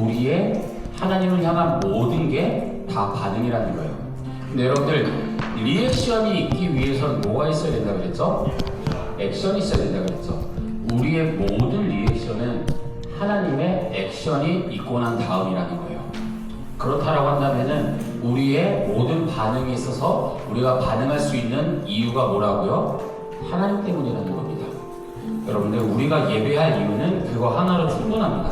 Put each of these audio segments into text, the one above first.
우리의 하나님을 향한 모든 게 다 반응이라는 거예요. 근데 여러분들 리액션이 있기 위해서는 뭐가 있어야 된다 그랬죠? 액션이 있어야 된다 그랬죠? 우리의 모든 리액션은 하나님의 액션이 있고 난 다음이라는 거예요. 그렇다라고 한다면은 우리의 모든 반응에 있어서 우리가 반응할 수 있는 이유가 뭐라고요? 하나님 때문이라는 겁니다. 여러분들 우리가 예배할 이유는 그거 하나로 충분합니다.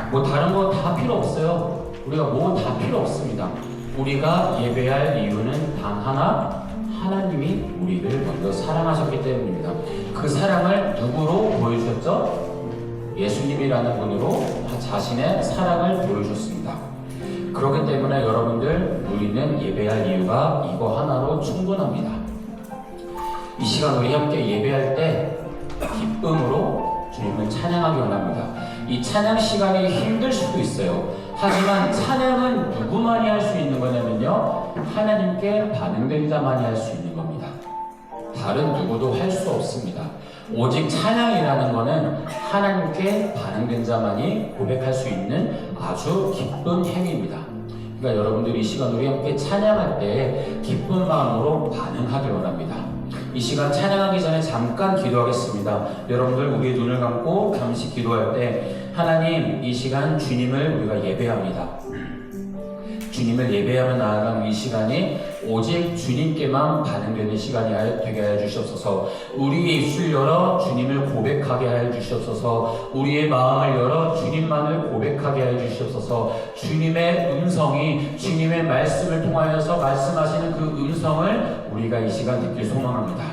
뭐 다른 거 다 필요 없어요. 우리가 뭐 다 필요 없습니다. 우리가 예배할 이유는 단 하나, 하나님이 우리를 먼저 사랑하셨기 때문입니다. 그 사랑을 누구로 보여주셨죠? 예수님이라는 분으로 자신의 사랑을 보여주셨습니다. 그렇기 때문에 여러분들 우리는 예배할 이유가 이거 하나로 충분합니다. 이 시간 우리 함께 예배할 때 기쁨으로 주님을 찬양하기 원합니다. 이 찬양 시간이 힘들 수도 있어요. 하지만 찬양은 누구만이 할 수 있는 거냐면요, 하나님께 반응된 자만이 할 수 있는 겁니다. 다른 누구도 할 수 없습니다. 오직 찬양이라는 것은 하나님께 반응된 자만이 고백할 수 있는 아주 기쁜 행위입니다. 그러니까 여러분들이 이 시간 우리 함께 찬양할 때 기쁜 마음으로 반응하길 원합니다. 이 시간 찬양하기 전에 잠깐 기도하겠습니다. 여러분들 우리의 눈을 감고 잠시 기도할 때 하나님, 이 시간 주님을 우리가 예배합니다. 주님을 예배하며 나아가는 이 시간이 오직 주님께만 반응되는 시간이 되게 하여 주시옵소서. 우리의 입술 열어 주님을 고백하게 하여 주시옵소서. 우리의 마음을 열어 주님만을 고백하게 하여 주시옵소서. 주님의 음성이, 주님의 말씀을 통하여서 말씀하시는 그 음성을 우리가 이 시간 듣길 소망합니다.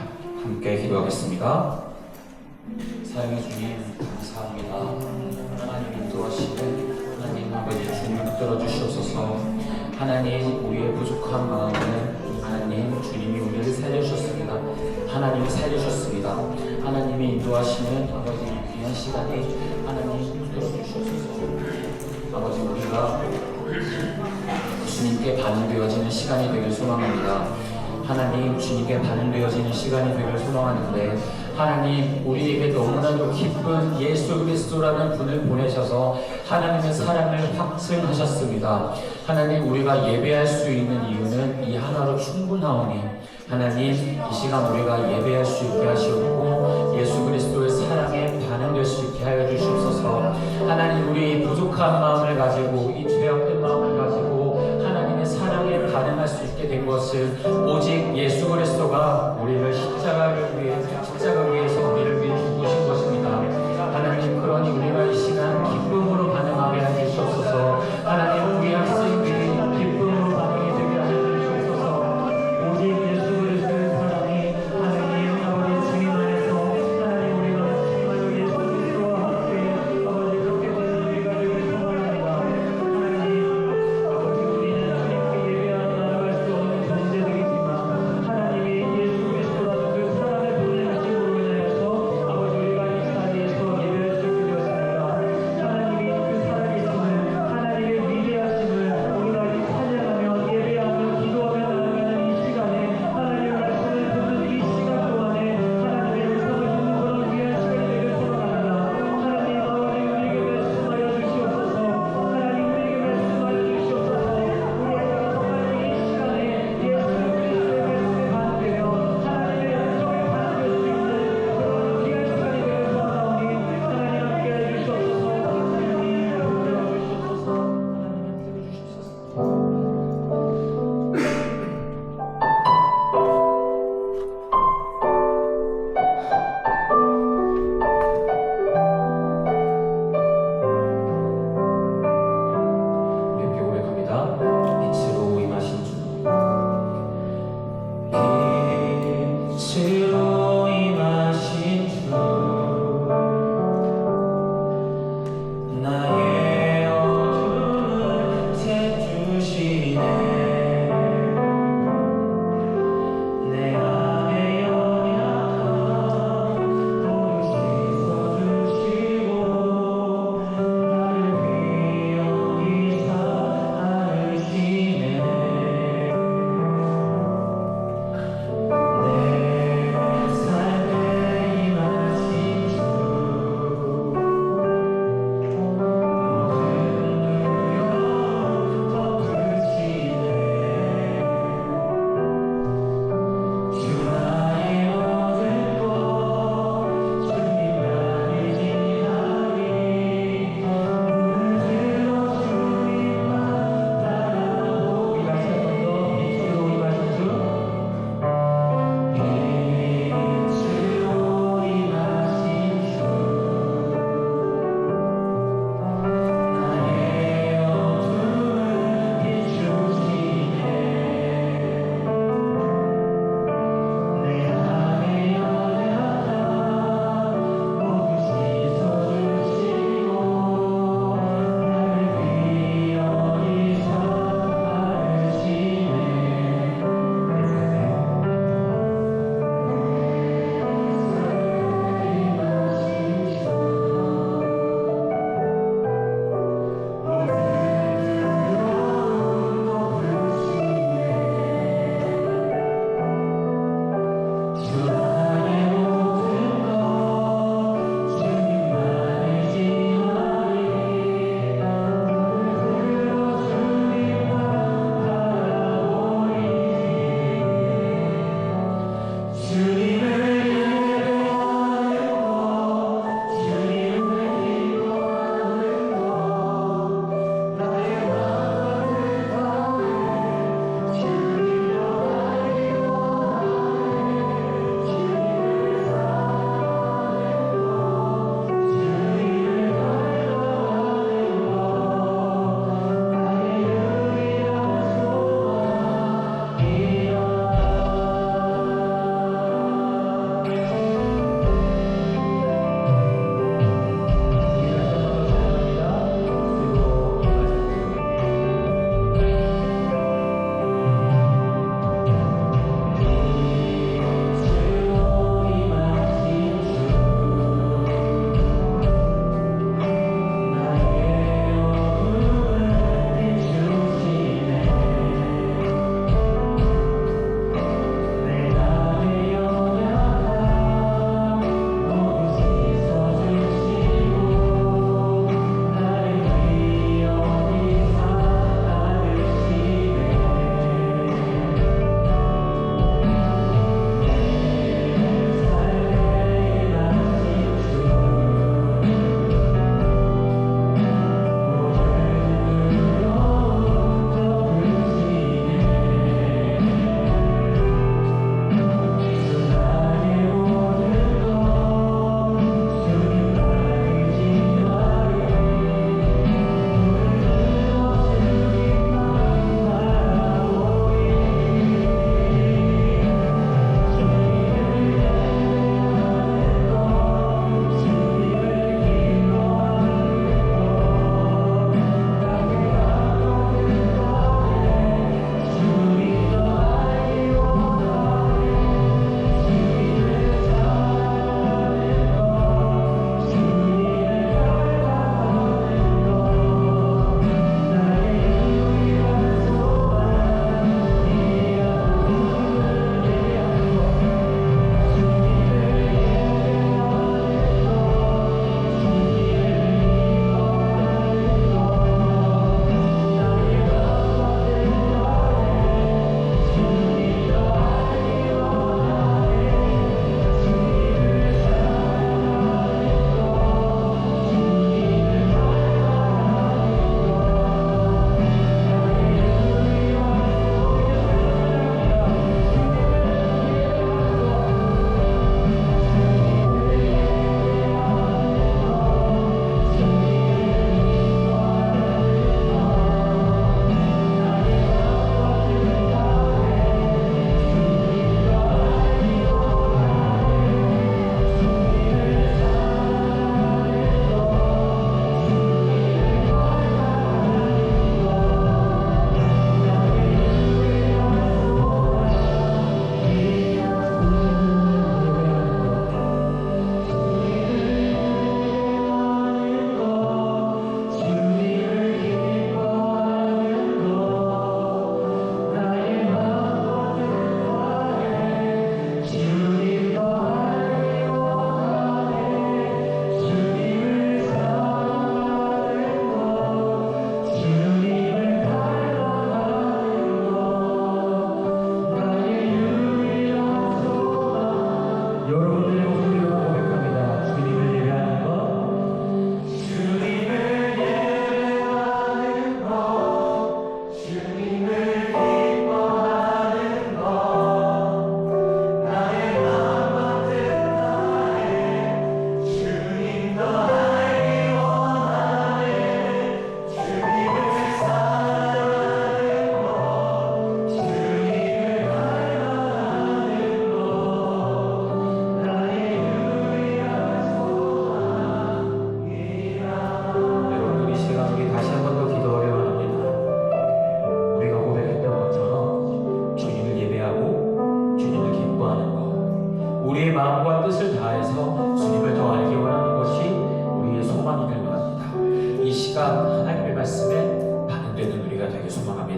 함께 기도하겠습니다. 사랑의 주님, 감사합니다. 하나님 인도하시는 하나님 아버지 주님 붙들어 주시옵소서. 하나님, 우리의 부족한 마음을 하나님 주님이 우리를 살려주셨습니다. 하나님이 살려주셨습니다. 하나님이 인도하시는 아버지 귀한 시간에 하나님 붙들어 주시옵소서. 아버지, 우리가 주님께 반응되어지는 시간이 되길 소망합니다. 하나님, 주님께 반응되어지는 시간이 되길 소망하는데 하나님, 우리에게 너무나도 기쁜 예수 그리스도라는 분을 보내셔서 하나님의 사랑을 확증하셨습니다. 하나님, 우리가 예배할 수 있는 이유는 이 하나로 충분하오니 하나님, 이 시간 우리가 예배할 수 있게 하시옵고 예수 그리스도의 사랑에 반응될 수 있게 하여 주시옵소서. 하나님, 우리 부족한 마음을 가지고 이 죄악된 마음을 가지고 하나님의 사랑에 반응할 수 있게 된 것은 오직 예수 그리스도가 우리를 십자가 위에서 우리를 위해 죽으신 것입니다. 하나님, 그러니 우리가 이 시간 기쁨으로 반응하게 하여 주시옵소서. 하나님, 우리 학생들이 기쁨으로 반응이 되게 하여 주시옵소서. 오직 예수 그리스도의 사랑이 하나님 아버지 주님 안에서 하나님 우리가 정말 예수 그리스도와 함께 아버지 그렇게 되는 우리가 되길 소망합니다. 하나님 아버지, 우리는 주님께 예배하며 나아갈 수 없는 존재들이지만 하나님이 예수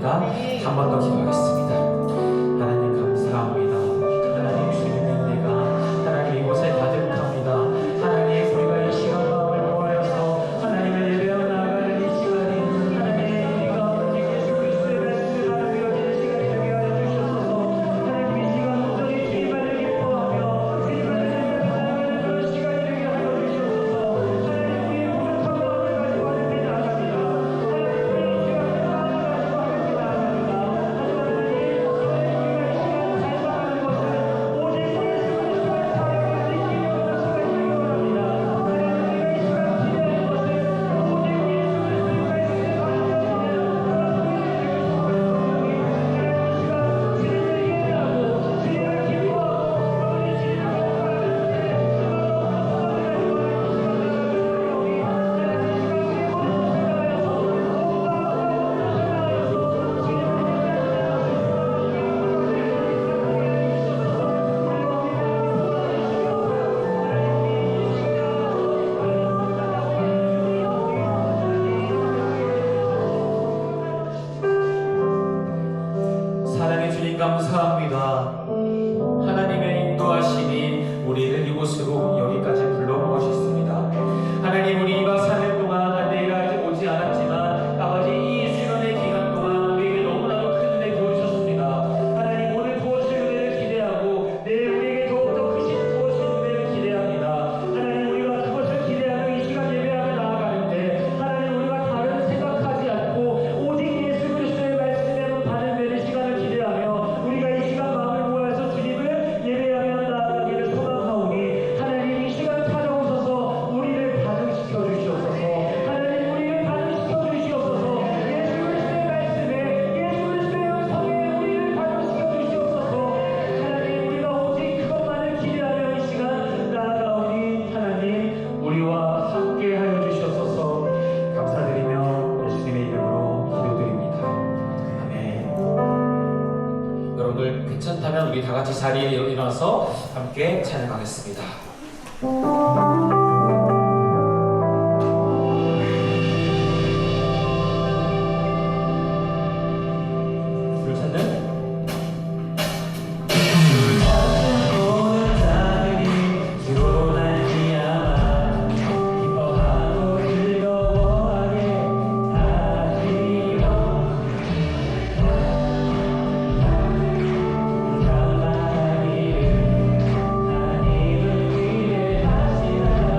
합니다. 한 번 더 기도하겠습니다. 하나님 감사합니다. 하나님 주님의 은혜가 하나님 이곳에 가득합니다. 하나님 우리가 이 시간 마음을 모아서 하나님을 예배하며 나아갈 이 시간이 하나님 우리가 오직 예수 그리스도의 말씀을 나누어지는 시간이 되게 하여 주셔서 하나님 이 시간 온전히 주님만을 기뻐하며 주님만을 예배하며 그런 시간이 되게 하여 주셔서 하나님 우리의 모든 성마음을 가지고 하나님 나아갑니다. 하나님 우리 이 시간을 나아가지고 하나님 나아갑니다. 사랑의 주님 감사합니다. 하나님의 인도하심이 우리를 이곳으로 여기까지 불러 모으셨습니다. 하나님 우리가 3일 동안 내가 아직 오지 않았지만 아버지 이 수련의 기간 동안 우리에게 너무나도 큰 은혜 부어주셨습니다. 하나님 오늘 부어주실 은혜를 기대하고 내일 우리에게 더욱더 크신 부어주실 은혜를 기대합니다. 하나님 우리가 그것을 기대하며 이 시간 예배하며 나아가는데 하나님 우리가 다른 생각하지 않고 오직 예수 그리스도의 말씀에 반응되는 시간을 기대하며 우리가 이 시간 마음을 모아서 주님을 예배하며 나아가기를 소망하오니 하나님 이 시간 찾아오셔서 우리를 반응시켜 주시옵소서. 하나님 우리를 반응시켜 주시옵소서. 예수 그리스도의 말씀에 예수 그리스도의 음성에 우리를 반응시켜 주시옵소서. 하나님 우리가 오직 그것만을 기대하며 이 시간 나아가오니 하나님 우리와 함께하여 주시옵소서. 감사드리며 예수님의 이름으로 기도드립니다. 아멘. 여러분들 괜찮다면 우리 다 같이 자리에 일어나서 함께 찬양하겠습니다. 줄 찾는 오늘 자들이 주로 날미암아 기뻐하고 즐거워하게 하시오. 감사하기를 하나님을 위해 하시라.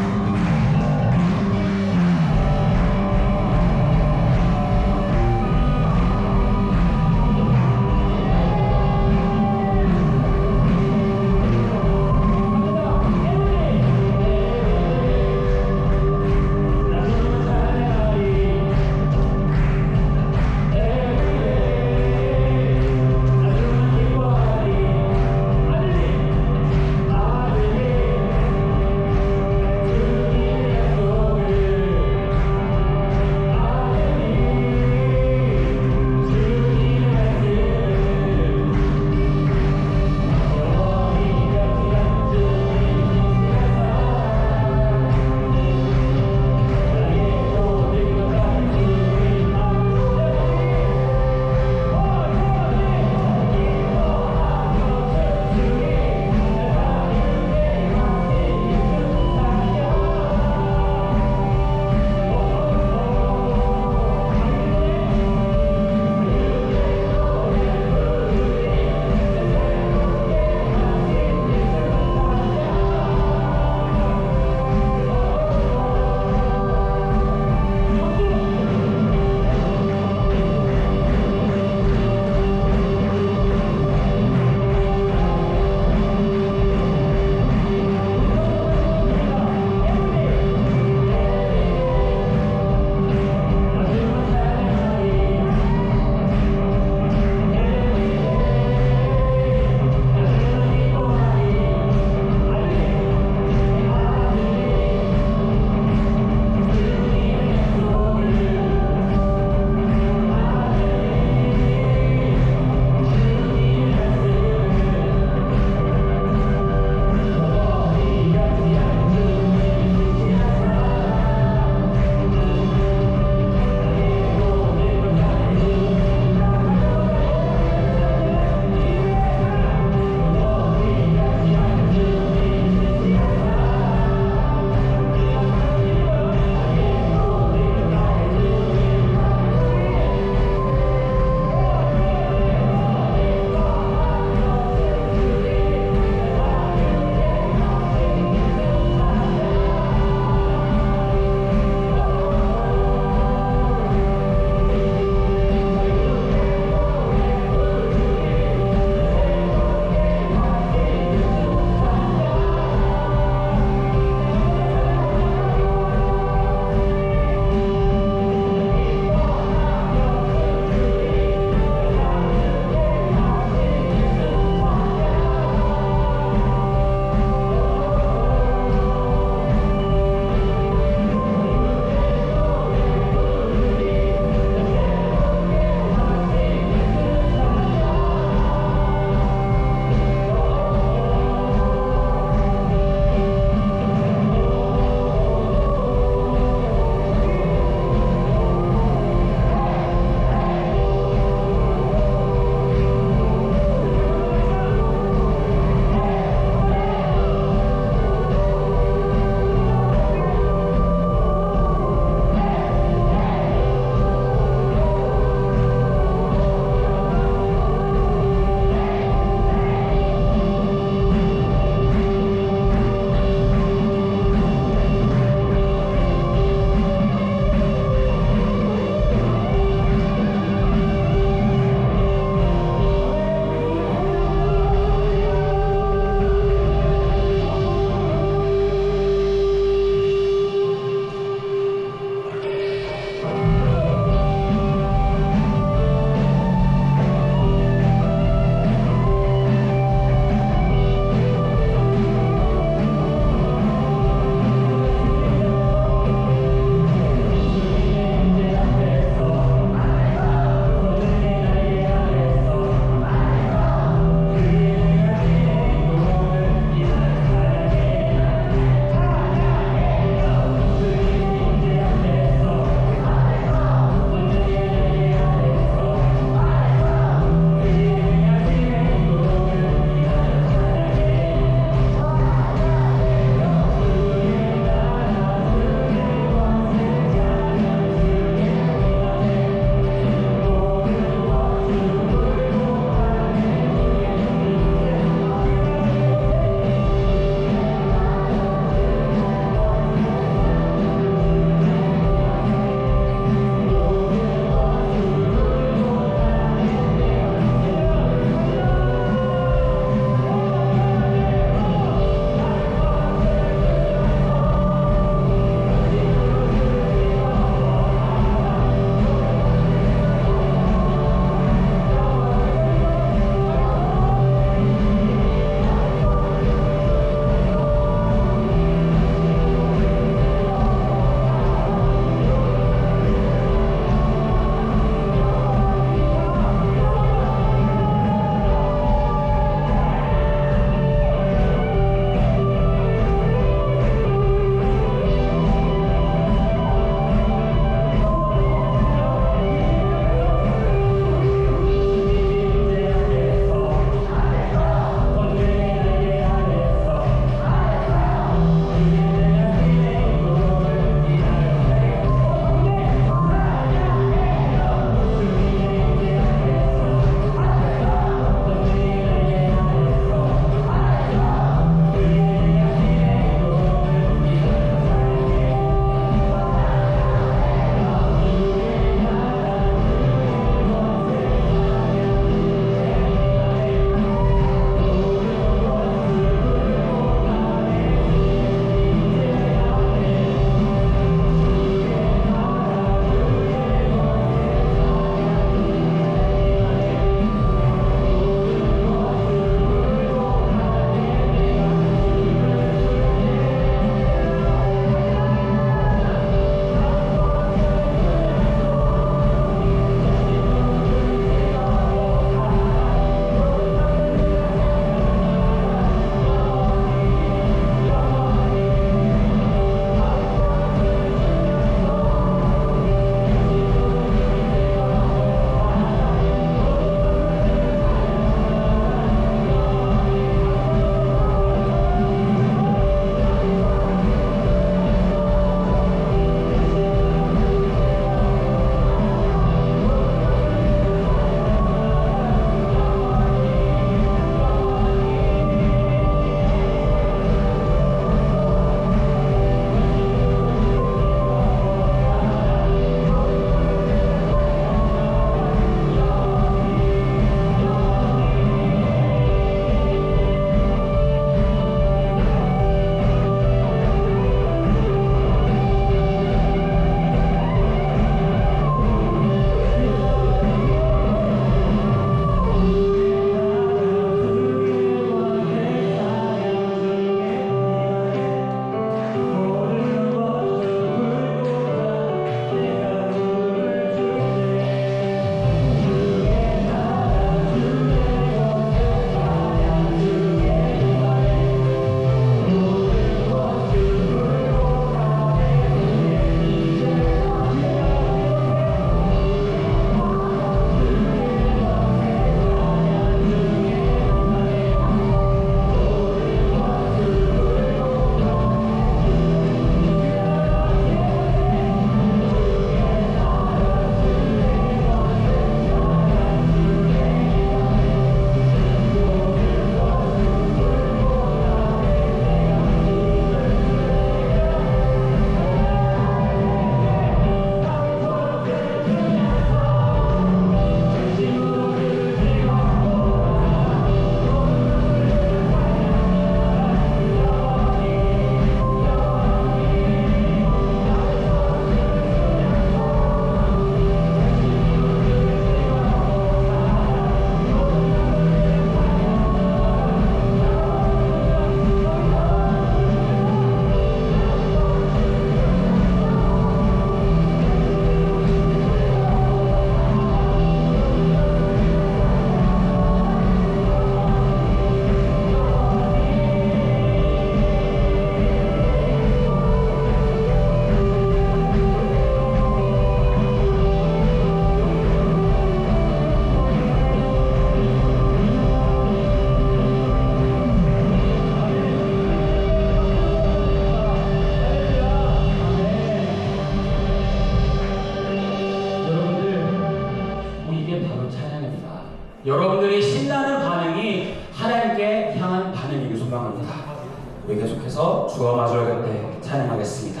우리 계속해서 주와 마주할 그때 찬양하겠습니다.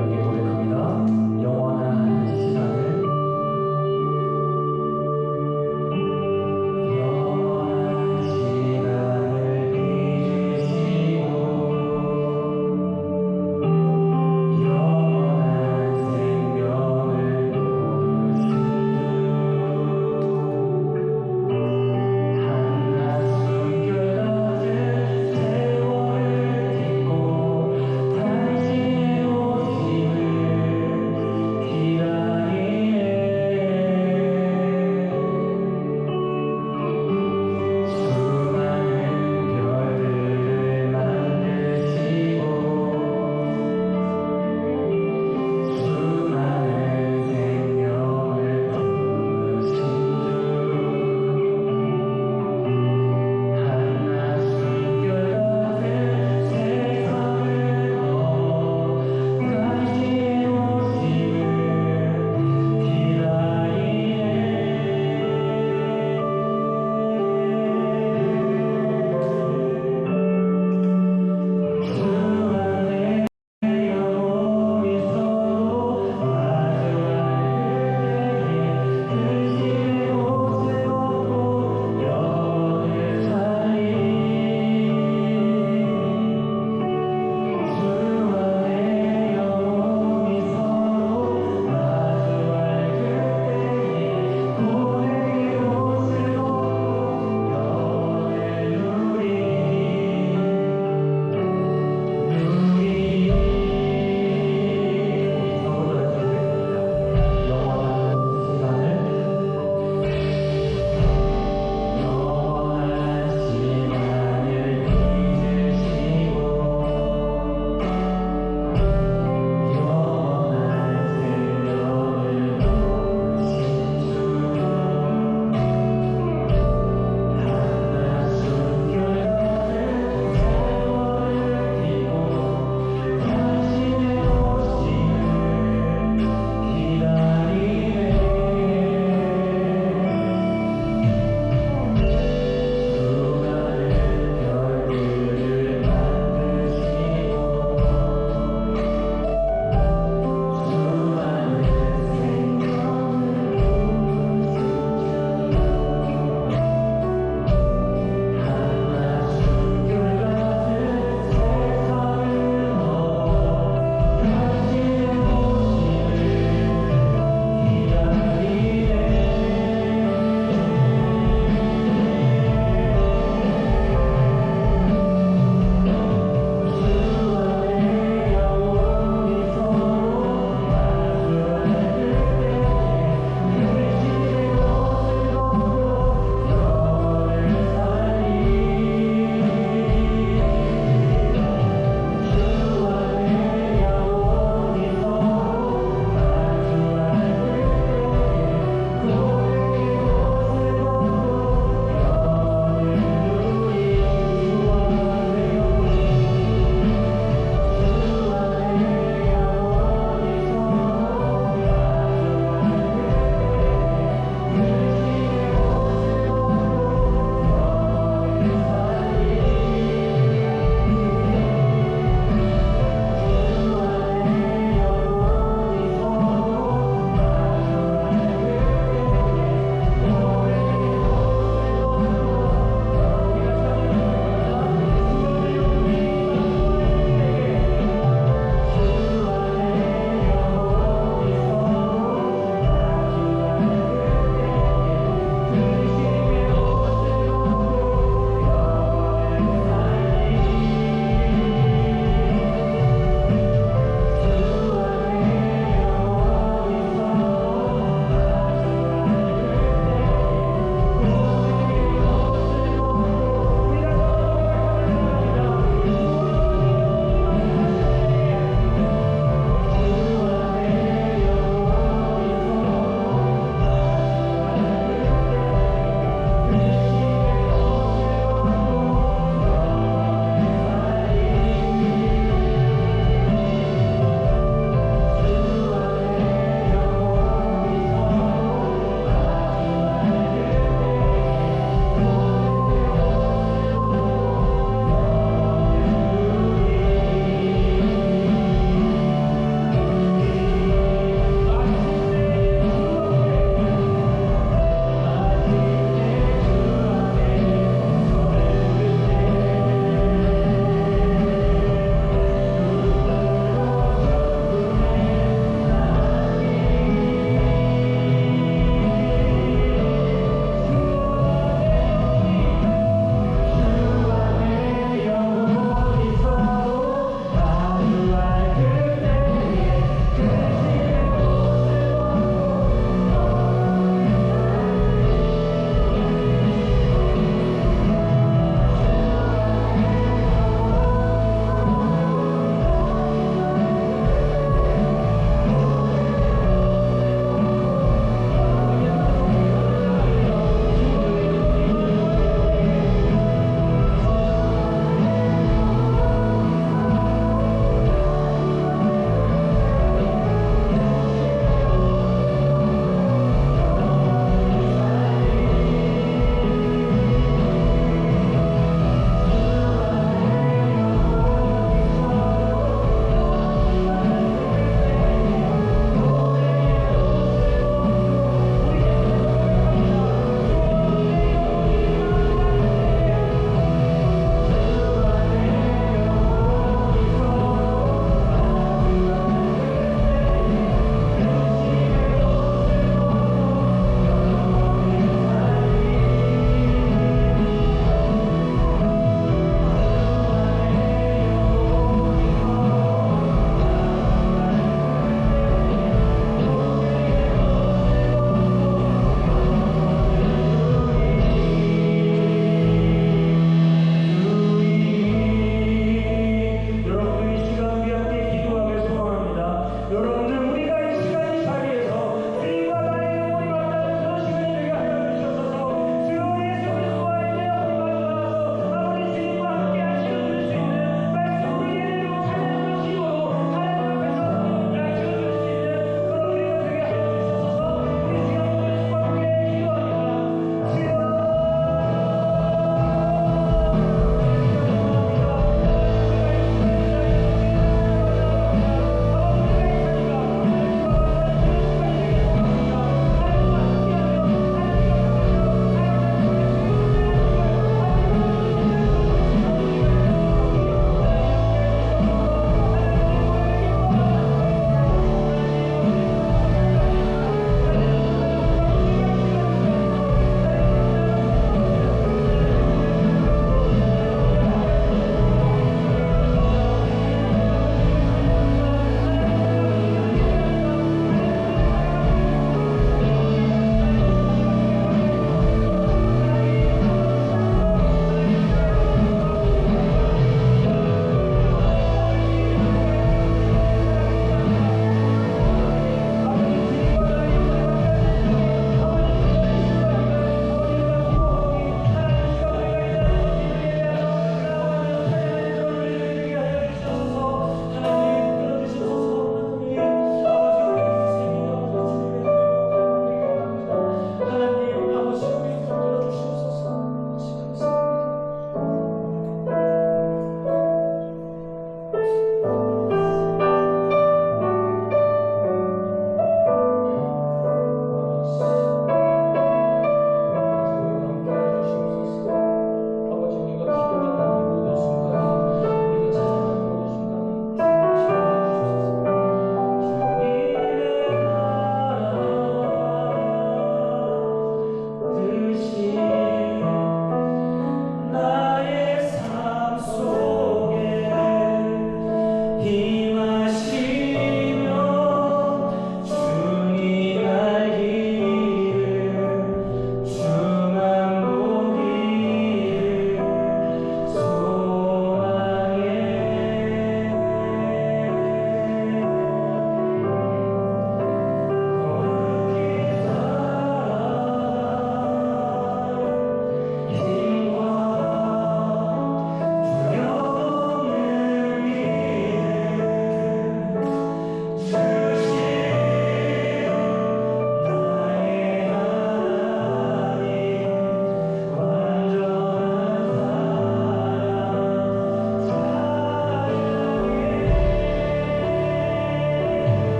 여기 고백합니다. 영원한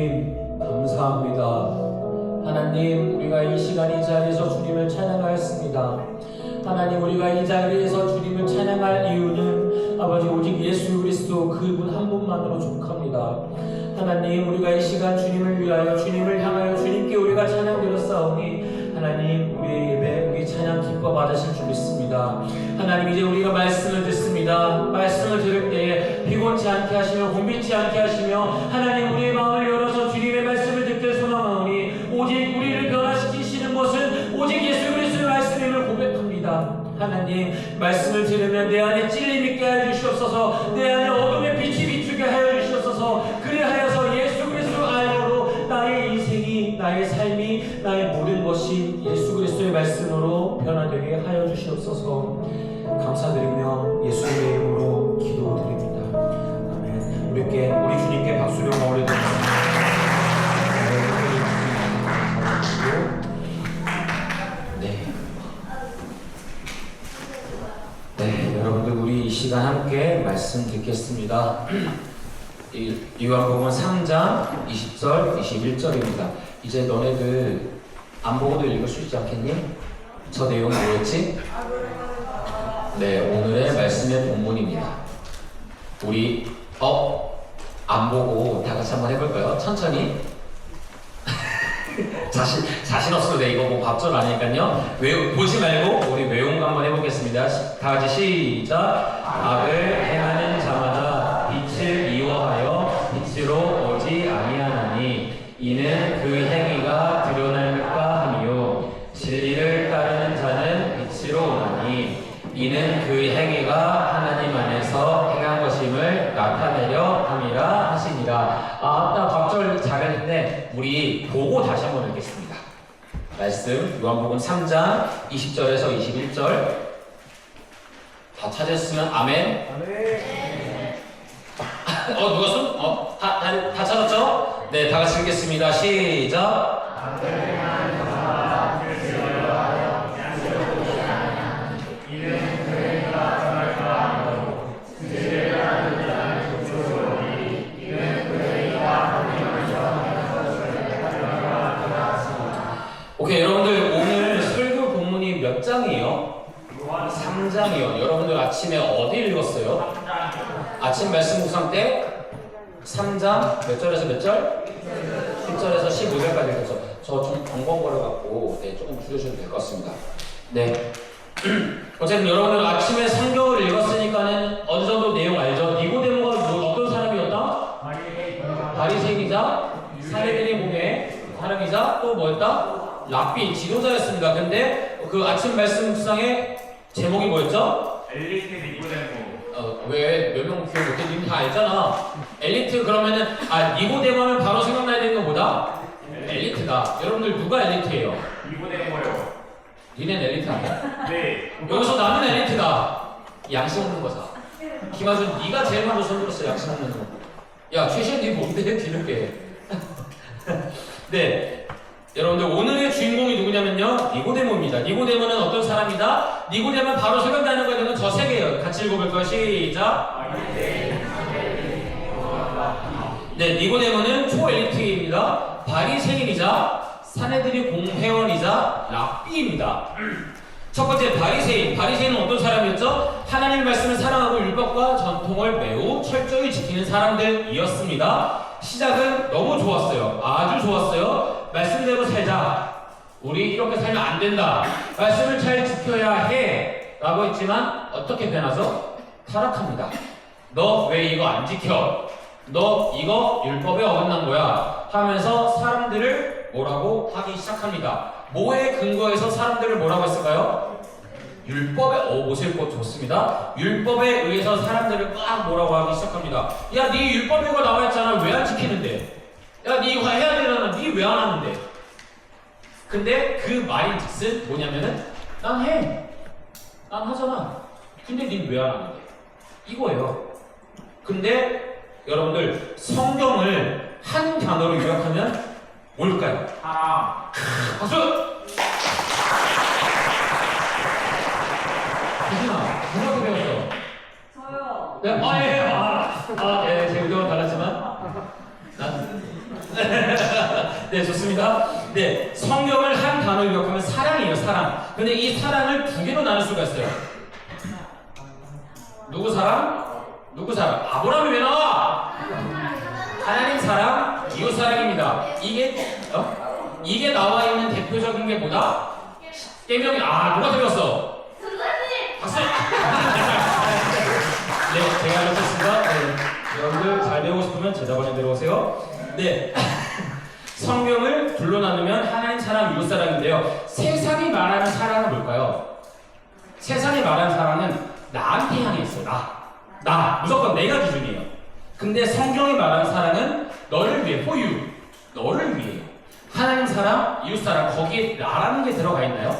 주님 감사합니다. 하나님, 우리가 이 시간 이 자리에서 주님을 찬양하였습니다. 하나님, 우리가 이 자리에서 주님을 찬양할 이유는 아버지 오직 예수 그리스도 그분 한 분만으로 족합니다. 하나님, 우리가 이 시간 주님을 위하여 주님을 향하여 주님께 우리가 찬양 드렸사오니 하나님, 우리의 예배 우리 찬양 기뻐 받으실 줄 믿습니다. 하나님, 이제 우리가 말씀을 듣습니다. 말씀을 들을 때에 피곤치 않게 하시며 곤비치 않게 하시며 하나님, 우리의 마음을 열어서 주님의 말씀을 듣게 소망하오니 오직 우리를 변화시키시는 것은 오직 예수 그리스도의 말씀임을 고백합니다. 하나님, 말씀을 들으면 내 안에 찔림 있게 하여 주시옵소서. 내 안에 어둠의 빛이 비추게 하여 주시옵소서. 그리하여서 예수 그리스도 안으로 나의 인생이, 나의 삶이, 나의 모든 것이 예수 그리스도의 말씀으로 변화되게 하여 주시옵소서. 감사드리며 예수님의 이름으로 기도드립니다. 아멘. 우리 주님께 박수를 올려드립니다. 네, 여러분들 우리 이 시간 함께 말씀 듣겠습니다. 요한복음 3장 20절, 21절입니다. 이제 너네들 안 보고도 읽을 수 있지 않겠니? 저 내용 뭐였지? 네, 오늘의 말씀의 본문입니다. 우리 안 보고 다 같이 한번 해볼까요? 천천히. 자신 없어도 돼. 이거 뭐 밥절 아니니까요. 보지 말고 우리 외운 거 한번 해보겠습니다. 다 같이 시작. 악을 행하는 자마다 빛을 미워하여 빛으로 오지 아니하나니 이는 그 행위가 드러날까 하미요. 진리를 따르는 자는 빛으로 오나니 이는 그 행위가 하나님 안에서 행한 것임을 나타내려 함이라 하시니라. 아까 밥절 잘했는데 우리 보고 다시 한번 읽겠습니다. 말씀 요한복음 3장 20절에서 21절 다 찾았으면 아멘. 누가 손? 다 찾았죠? 네, 다 같이 읽겠습니다. 시작. 오케이, 여러분들 오늘 설교 본문이 몇 장이에요? 3장이요. 여러분들 아침에 어디 읽었어요? 아침 말씀 묵상 때 3장 몇 절에서 몇 절? 10절에서 15절까지 읽었죠. 저 좀 번거로워갖고 조금 줄여주셔도 될 것 같습니다. 네. 어쨌든 여러분들 아침에 성경을 읽었으니까는 어느 정도 내용 알죠? 니고데모가 어떤 사람이었다? 바리새인이자 사례들의 몸에 사람이자 또 뭐였다? 랍비, 지도자였습니다. 근데 그 아침 말씀 묵상의 제목이 뭐였죠? 엘리트 니고데모. 왜 몇 명 기억 못해? 님 다 알잖아. 엘리트 그러면은 니고데모 하면 바로 생각나야 되는 건 뭐다? 엘리트다. 여러분들 누가 엘리트예요? 니고데모요. 니넨 엘리트 아니야? 네. 여기서 나는 엘리트다. 양심 없는 거사. 김하준, 네가 제일 먼저 손 들었어. 양심 없는 거. 야, 최시현 니 뭔데 뒤늦게? 네. 여러분들 오늘의 주인공이 누구냐면요, 니고데모입니다. 니고데모는 어떤 사람이다? 니고데모는 바로 생각나는 거는 저 세 개예요. 같이 읽어볼까요? 시작. 네, 니고데모는 초엘리트입니다. 바리새인이자 사내들의 공회원이자 랍비입니다. 첫 번째 바리새인. 바리새인은 어떤 사람이었죠? 하나님의 말씀을 사랑하고 율법과 전통을 매우 철저히 지키는 사람들이었습니다. 시작은 너무 좋았어요. 아주 좋았어요. 말씀대로 살자. 우리 이렇게 살면 안 된다. 말씀을 잘 지켜야 해. 라고 했지만 어떻게 변하죠? 타락합니다. 너 왜 이거 안 지켜? 너 이거 율법에 어긋난 거야. 하면서 사람들을 뭐라고 하기 시작합니다. 뭐에 근거해서 사람들을 뭐라고 했을까요? 율법에, 모세일법 좋습니다. 율법에 의해서 사람들을 막 뭐라고 하기 시작합니다. 야, 네 율법이가 나와 있잖아. 왜 안 지키는데? 야, 네 이거 해야 되잖아. 네 왜 안 하는데? 근데 그 말인 즉슨 뭐냐면은 난 해. 난 하잖아. 근데 네 왜 안 하는데? 이거예요. 근데 여러분들 성경을 한 단어로 요약하면 뭘까요? 사랑. 박수! 유진아, 누가 배웠어? 저요. 네, 예. 제 의도가 달랐지만 난 네, 좋습니다. 네, 성경을 한 단어로 기억하면 사랑이에요, 사랑. 근데 이 사랑을 두 개로 나눌 수가 있어요. 누구 사랑? 누구 사랑? 아브라함이 왜 나와? 하나님 사랑, 이웃 사랑입니다. 이게 나와 있는 대표적인 게 뭐다? 계명이 누가 들었어? 박수! 네, 제가 알려줬습니다. 네, 여러분들 잘 배우고 싶으면 제 자반에 들어오세요. 네, 성경을 둘로 나누면 하나님 사랑, 이웃 사랑인데요. 세상이 말하는 사랑은 뭘까요? 세상이 말하는 사랑은 나한테 향해 있어요. 나 무조건 내가 기준이에요. 근데 성경이 말하는 사랑은 너를 위해, for you, 너를 위해. 하나님 사랑, 이웃 사랑, 거기에 나라는 게 들어가 있나요?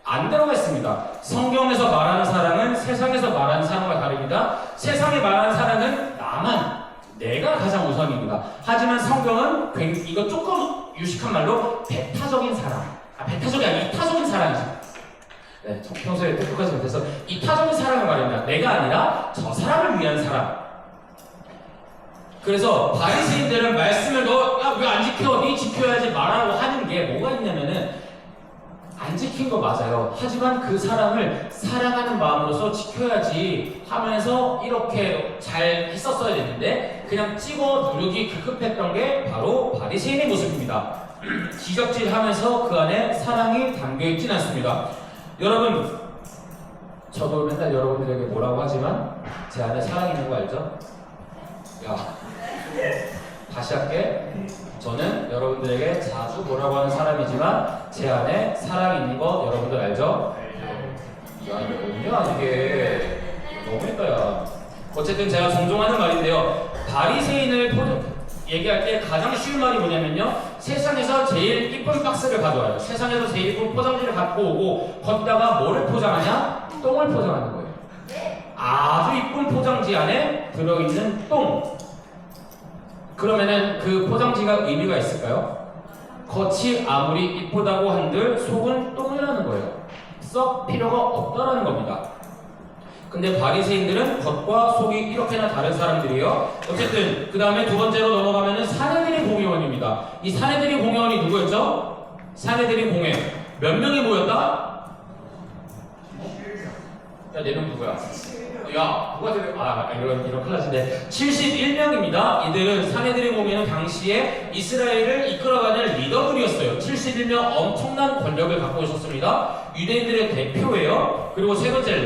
안 들어가 있습니다. 성경에서 말하는 사랑은 세상에서 말하는 사랑과 다릅니다. 세상에 말하는 사랑은 내가 가장 우선입니다. 하지만 성경은 이거 조금 유식한 말로 배타적인 사랑, 배타적이 아니라 이타적인 사랑이죠. 네, 평소에 똑똑하지 못해서 이타적인 사랑을 말합니다. 내가 아니라 저 사람을 위한 사랑. 그래서 바리새인들은 말씀을 왜 안 지켜? 네 지켜야지 말하고 하는 게 뭐가 있냐면은 안 지킨 거 맞아요. 하지만 그 사람을 사랑하는 마음으로서 지켜야지 하면서 이렇게 잘 했었어야 되는데 그냥 찍어 누르기 급급했던 게 바로 바리새인의 모습입니다. 지적질하면서 그 안에 사랑이 담겨있진 않습니다. 여러분, 저도 맨날 여러분들에게 뭐라고 하지만 제 안에 사랑이 있는 거 알죠? 다시 할게. 저는 여러분들에게 자주 뭐라고 하는 사람이지만 제 안에 사랑이 있는 거 여러분들 알죠? 이거 뭐냐 이게 너무했다 야. 어쨌든 제가 종종 하는 말인데요. 바리새인을 얘기할 때 가장 쉬운 말이 뭐냐면요. 세상에서 제일 이쁜 박스를 가져와요. 세상에서 제일 이쁜 포장지를 갖고 오고 거기다가 뭐를 포장하냐? 똥을 포장하는 거예요. 아주 이쁜 포장지 안에 들어있는 똥. 그러면은 그 포장지가 의미가 있을까요? 겉이 아무리 이쁘다고 한들 속은 똥이라는 거예요. 썩 필요가 없다라는 겁니다. 근데 바리새인들은 겉과 속이 이렇게나 다른 사람들이에요. 어쨌든 그 다음에 두 번째로 넘어가면은 사내들의 공회원입니다. 이 사내들의 공회원이 누구였죠? 사내들의 공회 몇 명이 모였다? 야, 4명 누구야? 야, 누가 되는 이런 클래스인데 71명입니다. 이들은 사내들의 공회는 당시에 이스라엘을 이끌어가는 리더들이었어요. 71명 엄청난 권력을 갖고 있었습니다. 유대인들의 대표예요. 그리고 세 번째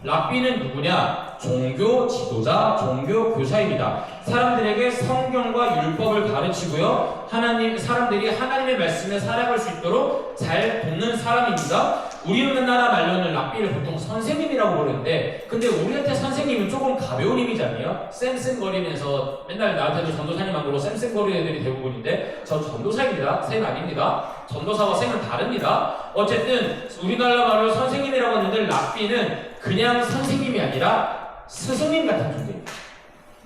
랍비는 누구냐? 종교 지도자, 종교 교사입니다. 사람들에게 성경과 율법을 가르치고요. 사람들이 하나님의 말씀에 살아갈 수 있도록 잘 돕는 사람입니다. 우리나라 말로는 랍비를 보통 선생님이라고 부르는데 근데 우리한테 선생님은 조금 가벼운 이미지 아니에요? 쌩쌩거리면서 맨날 나한테도 전도사님만 그러고 쌩쌩거리는 애들이 대부분인데 저 전도사입니다. 쌤 아닙니다. 전도사와 쌤은 다릅니다. 어쨌든 우리나라 말로 선생님이라고 하는데 랍비는 그냥 선생님이 아니라 스승님 같은 존재입니다.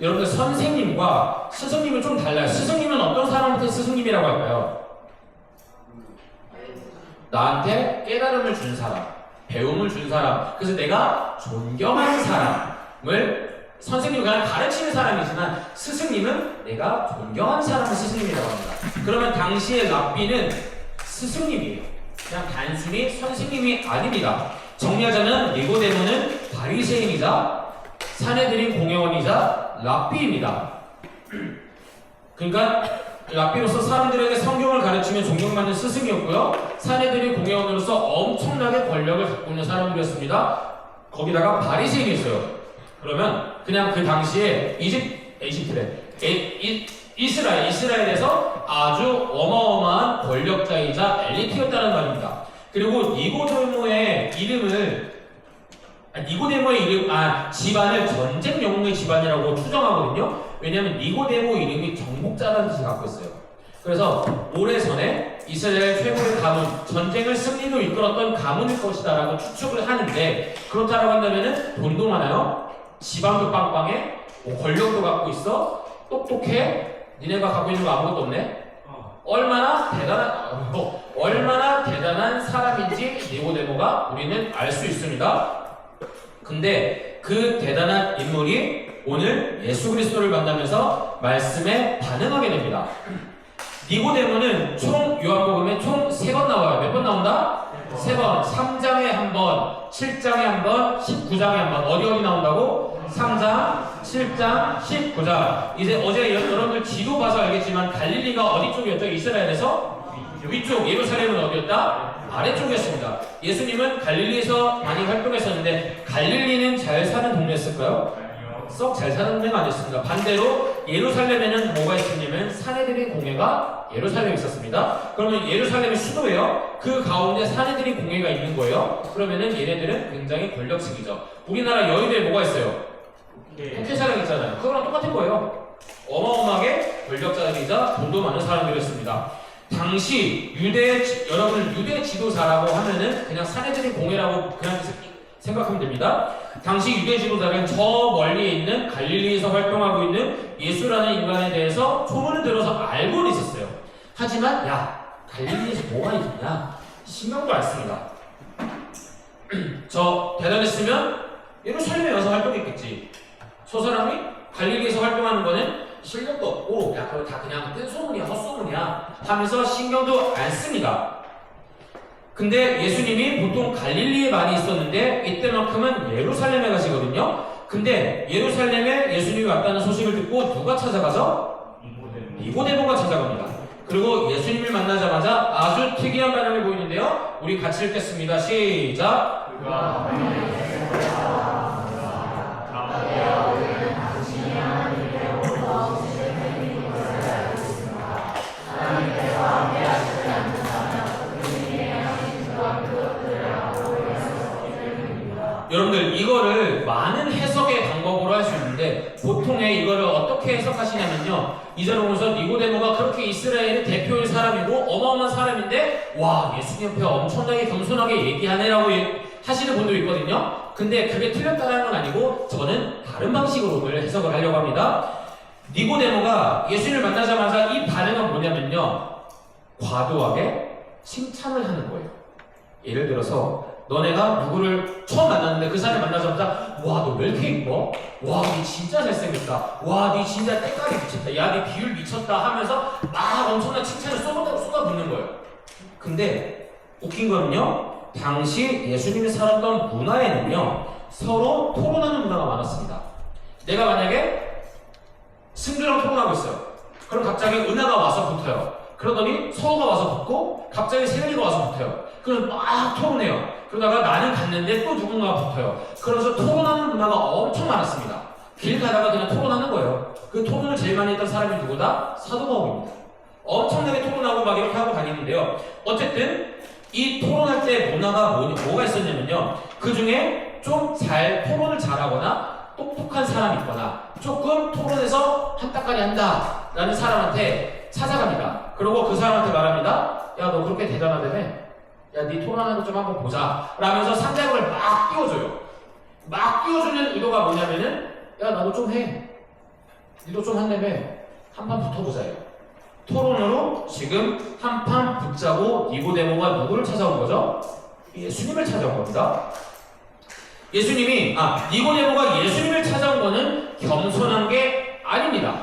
여러분들 선생님과 스승님은 좀 달라요. 스승님은 어떤 사람한테 스승님이라고 할까요? 나한테 깨달음을 준 사람, 배움을 준 사람, 그래서 내가 존경하는 사람을 선생님은 그냥 가르치는 사람이지만 스승님은 내가 존경하는 사람을 스승님이라고 합니다. 그러면 당시의 랍비는 스승님이에요. 그냥 단순히 선생님이 아닙니다. 정리하자면 니고데모는 바리새인이자 사내들인 공회원이자 랍비입니다. 그러니까 랍비로서 사람들에게 성경을 가르치며 존경받는 스승이었고요. 사내들이 공회원으로서 엄청나게 권력을 갖고 있는 사람들이었습니다. 거기다가 바리새인이었어요. 그러면 그냥 그 당시에 이스라엘에서 아주 어마어마한 권력자이자 엘리트였다는 말입니다. 그리고 니고데모의 집안을 전쟁 영웅의 집안이라고 추정하거든요. 왜냐하면 니고데모 이름이 정복자라는 뜻을 갖고 있어요. 그래서 오래전에 이스라엘 최고의 가문, 전쟁을 승리로 이끌었던 가문일 것이다 라고 추측을 하는데 그렇다고 한다면 돈도 많아요, 지방도 빵빵해, 권력도 갖고 있어, 똑똑해, 니네가 갖고 있는 거 아무것도 없네. 얼마나 대단한 사람인지 니고데모가 우리는 알 수 있습니다. 근데 그 대단한 인물이 오늘 예수 그리스도를 만나면서 말씀에 반응하게 됩니다. 니고데모는 총 요한복음에 총 3번 나와요. 몇 번 나온다? 3번. 3장에 한 번, 7장에 한 번, 19장에 한 번. 어디 나온다고? 3장, 7장, 19장. 이제 어제 여러분들 지도 봐서 알겠지만 갈릴리가 어디 쪽이었죠? 이스라엘에서? 위쪽. 예루살렘은 어디였다? 아래쪽이었습니다. 예수님은 갈릴리에서 많이 활동했었는데 갈릴리는 잘 사는 동네였을까요? 썩 잘 사는 동네가 아니었습니다. 반대로 예루살렘에는 뭐가 있었냐면 사내들의 공회가 예루살렘에 있었습니다. 그러면 예루살렘의 수도예요. 그 가운데 사내들의 공회가 있는 거예요. 그러면은 얘네들은 굉장히 권력층이죠. 우리나라 여의도에 뭐가 있어요? 국회사장 있잖아요. 그거랑 똑같은 거예요. 어마어마하게 권력자들이자 돈도 많은 사람들이었습니다. 당시 여러분 유대 지도자라고 하면은 그냥 사내들의 공회라고 그냥 생각하면 됩니다. 당시 유대 지도자는 저 멀리에 있는 갈릴리에서 활동하고 있는 예수라는 인간에 대해서 소문을 들어서 알고는 있었어요. 하지만 갈릴리에서 뭐가 있냐 신경도 안 씁니다. 저 대단했으면 예루살렘에 와서 활동했겠지. 저 사람이 갈릴리에서 활동하는 거는 실력도 없고 그거 다 그냥 뜬소문이야 헛소문이야 하면서 신경도 안 씁니다. 근데 예수님이 보통 갈릴리에 많이 있었는데 이때만큼은 예루살렘에 가시거든요. 근데 예루살렘에 예수님이 왔다는 소식을 듣고 누가 찾아가죠? 니고데모가 찾아갑니다. 그리고 예수님을 만나자마자 아주 특이한 반응을 보이는데요. 우리 같이 읽겠습니다. 시작. 여러분들 이거를 많은 해석의 방법으로 할 수 있는데 보통의 이거를 어떻게 해석하시냐면요. 이자를 보면서 니고데모가 그렇게 이스라엘의 대표의 사람이고 어마어마한 사람인데 예수님 옆에 엄청나게 겸손하게 얘기하네라고 하시는 분도 있거든요. 근데 그게 틀렸다는 건 아니고 저는 다른 방식으로 오늘 해석을 하려고 합니다. 니고데모가 예수님을 만나자마자 이 반응은 뭐냐면요. 과도하게 칭찬을 하는 거예요. 예를 들어서 너네가 누구를 처음 만났는데 그 사람을 만나자마자 너 왜 이렇게 이뻐? 니 진짜 잘생겼다. 니 진짜 때깔이 미쳤다. 야, 니 비율 미쳤다 하면서 막 엄청난 칭찬을 쏟아붓는 거예요. 근데 웃긴 거는요. 당시 예수님이 살았던 문화에는요. 서로 토론하는 문화가 많았습니다. 내가 만약에 승주랑 토론하고 있어요. 그럼 갑자기 은하가 와서 붙어요. 그러더니 서호가 와서 붙고 갑자기 세연이가 와서 붙어요. 그럼 막 토론해요. 그러다가 나는 갔는데 또 누군가가 붙어요. 그래서 토론하는 문화가 엄청 많았습니다. 길 가다가 그냥 토론하는 거예요. 그 토론을 제일 많이 했던 사람이 누구다? 사도바울입니다. 엄청나게 토론하고 막 이렇게 하고 다니는데요. 어쨌든 이 토론할 때 문화가 뭐가 있었냐면요. 그 중에 좀 토론을 잘하거나 똑똑한 사람이 있거나 조금 토론에서 한따까리 한다 라는 사람한테 찾아갑니다. 그리고 그 사람한테 말합니다. 너 그렇게 대단하다며? 네 토론하는 거 좀 한번 보자 라면서 상대방을 막 띄워줘요. 막 띄워주는 의도가 뭐냐면은 나도 좀 해. 니도 좀 한다며. 한판 붙어보자요. 토론으로 지금 한판 붙자고 니고데모가 누구를 찾아온 거죠? 예수님을 찾아온 겁니다. 니고데모가 예수님을 찾아온 거는 겸손한 게 아닙니다.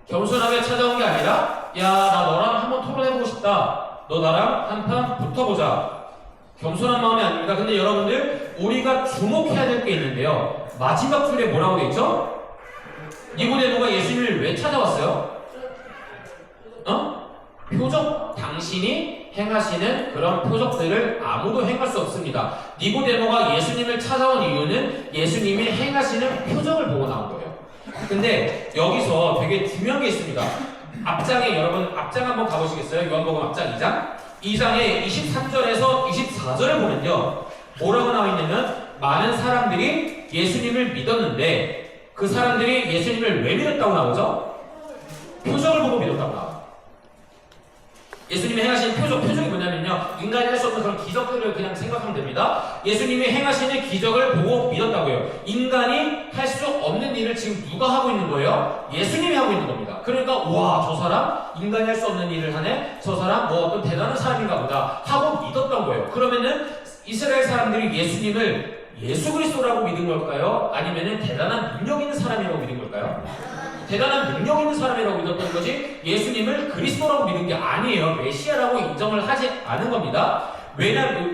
겸손하게 찾아온 게 아니라 나 너랑 한번 토론해보고 싶다. 너 나랑 한판 붙어보자. 겸손한 마음이 아닙니다. 근데 여러분들 우리가 주목해야 될 게 있는데요. 마지막 줄에 뭐라고 돼 있죠? 니고데모가 예수님을 왜 찾아왔어요? 표적. 당신이 행하시는 그런 표적들을 아무도 행할 수 없습니다. 니고데모가 예수님을 찾아온 이유는 예수님이 행하시는 표적을 보고 나온 거예요. 근데 여기서 되게 중요한 게 있습니다. 여러분 앞장 한번 가보시겠어요? 요한복음 앞장 2장? 2장의 23절에서 24절을 보면요. 뭐라고 나와 있냐면 많은 사람들이 예수님을 믿었는데 그 사람들이 예수님을 왜 믿었다고 나오죠? 표적을 보고 믿었다고 나와요. 예수님이 행하시는 표적이 뭐냐면요. 인간이 할 수 없는 그런 기적들을 그냥 생각하면 됩니다. 예수님이 행하시는 기적을 보고 믿었다고요. 인간이 할 수 없는 일을 지금 누가 하고 있는 거예요? 예수님이 하고 있는 겁니다. 그러니까 저 사람 인간이 할 수 없는 일을 하네? 저 사람 어떤 대단한 사람인가 보다 하고 믿었던 거예요. 그러면은 이스라엘 사람들이 예수님을 예수 그리스도라고 믿은 걸까요? 아니면은 대단한 능력 있는 사람이라고 믿은 걸까요? 대단한 능력 있는 사람이라고 믿었던 거지 예수님을 그리스도라고 믿은 게 아니에요. 메시아라고 인정을 하지 않은 겁니다.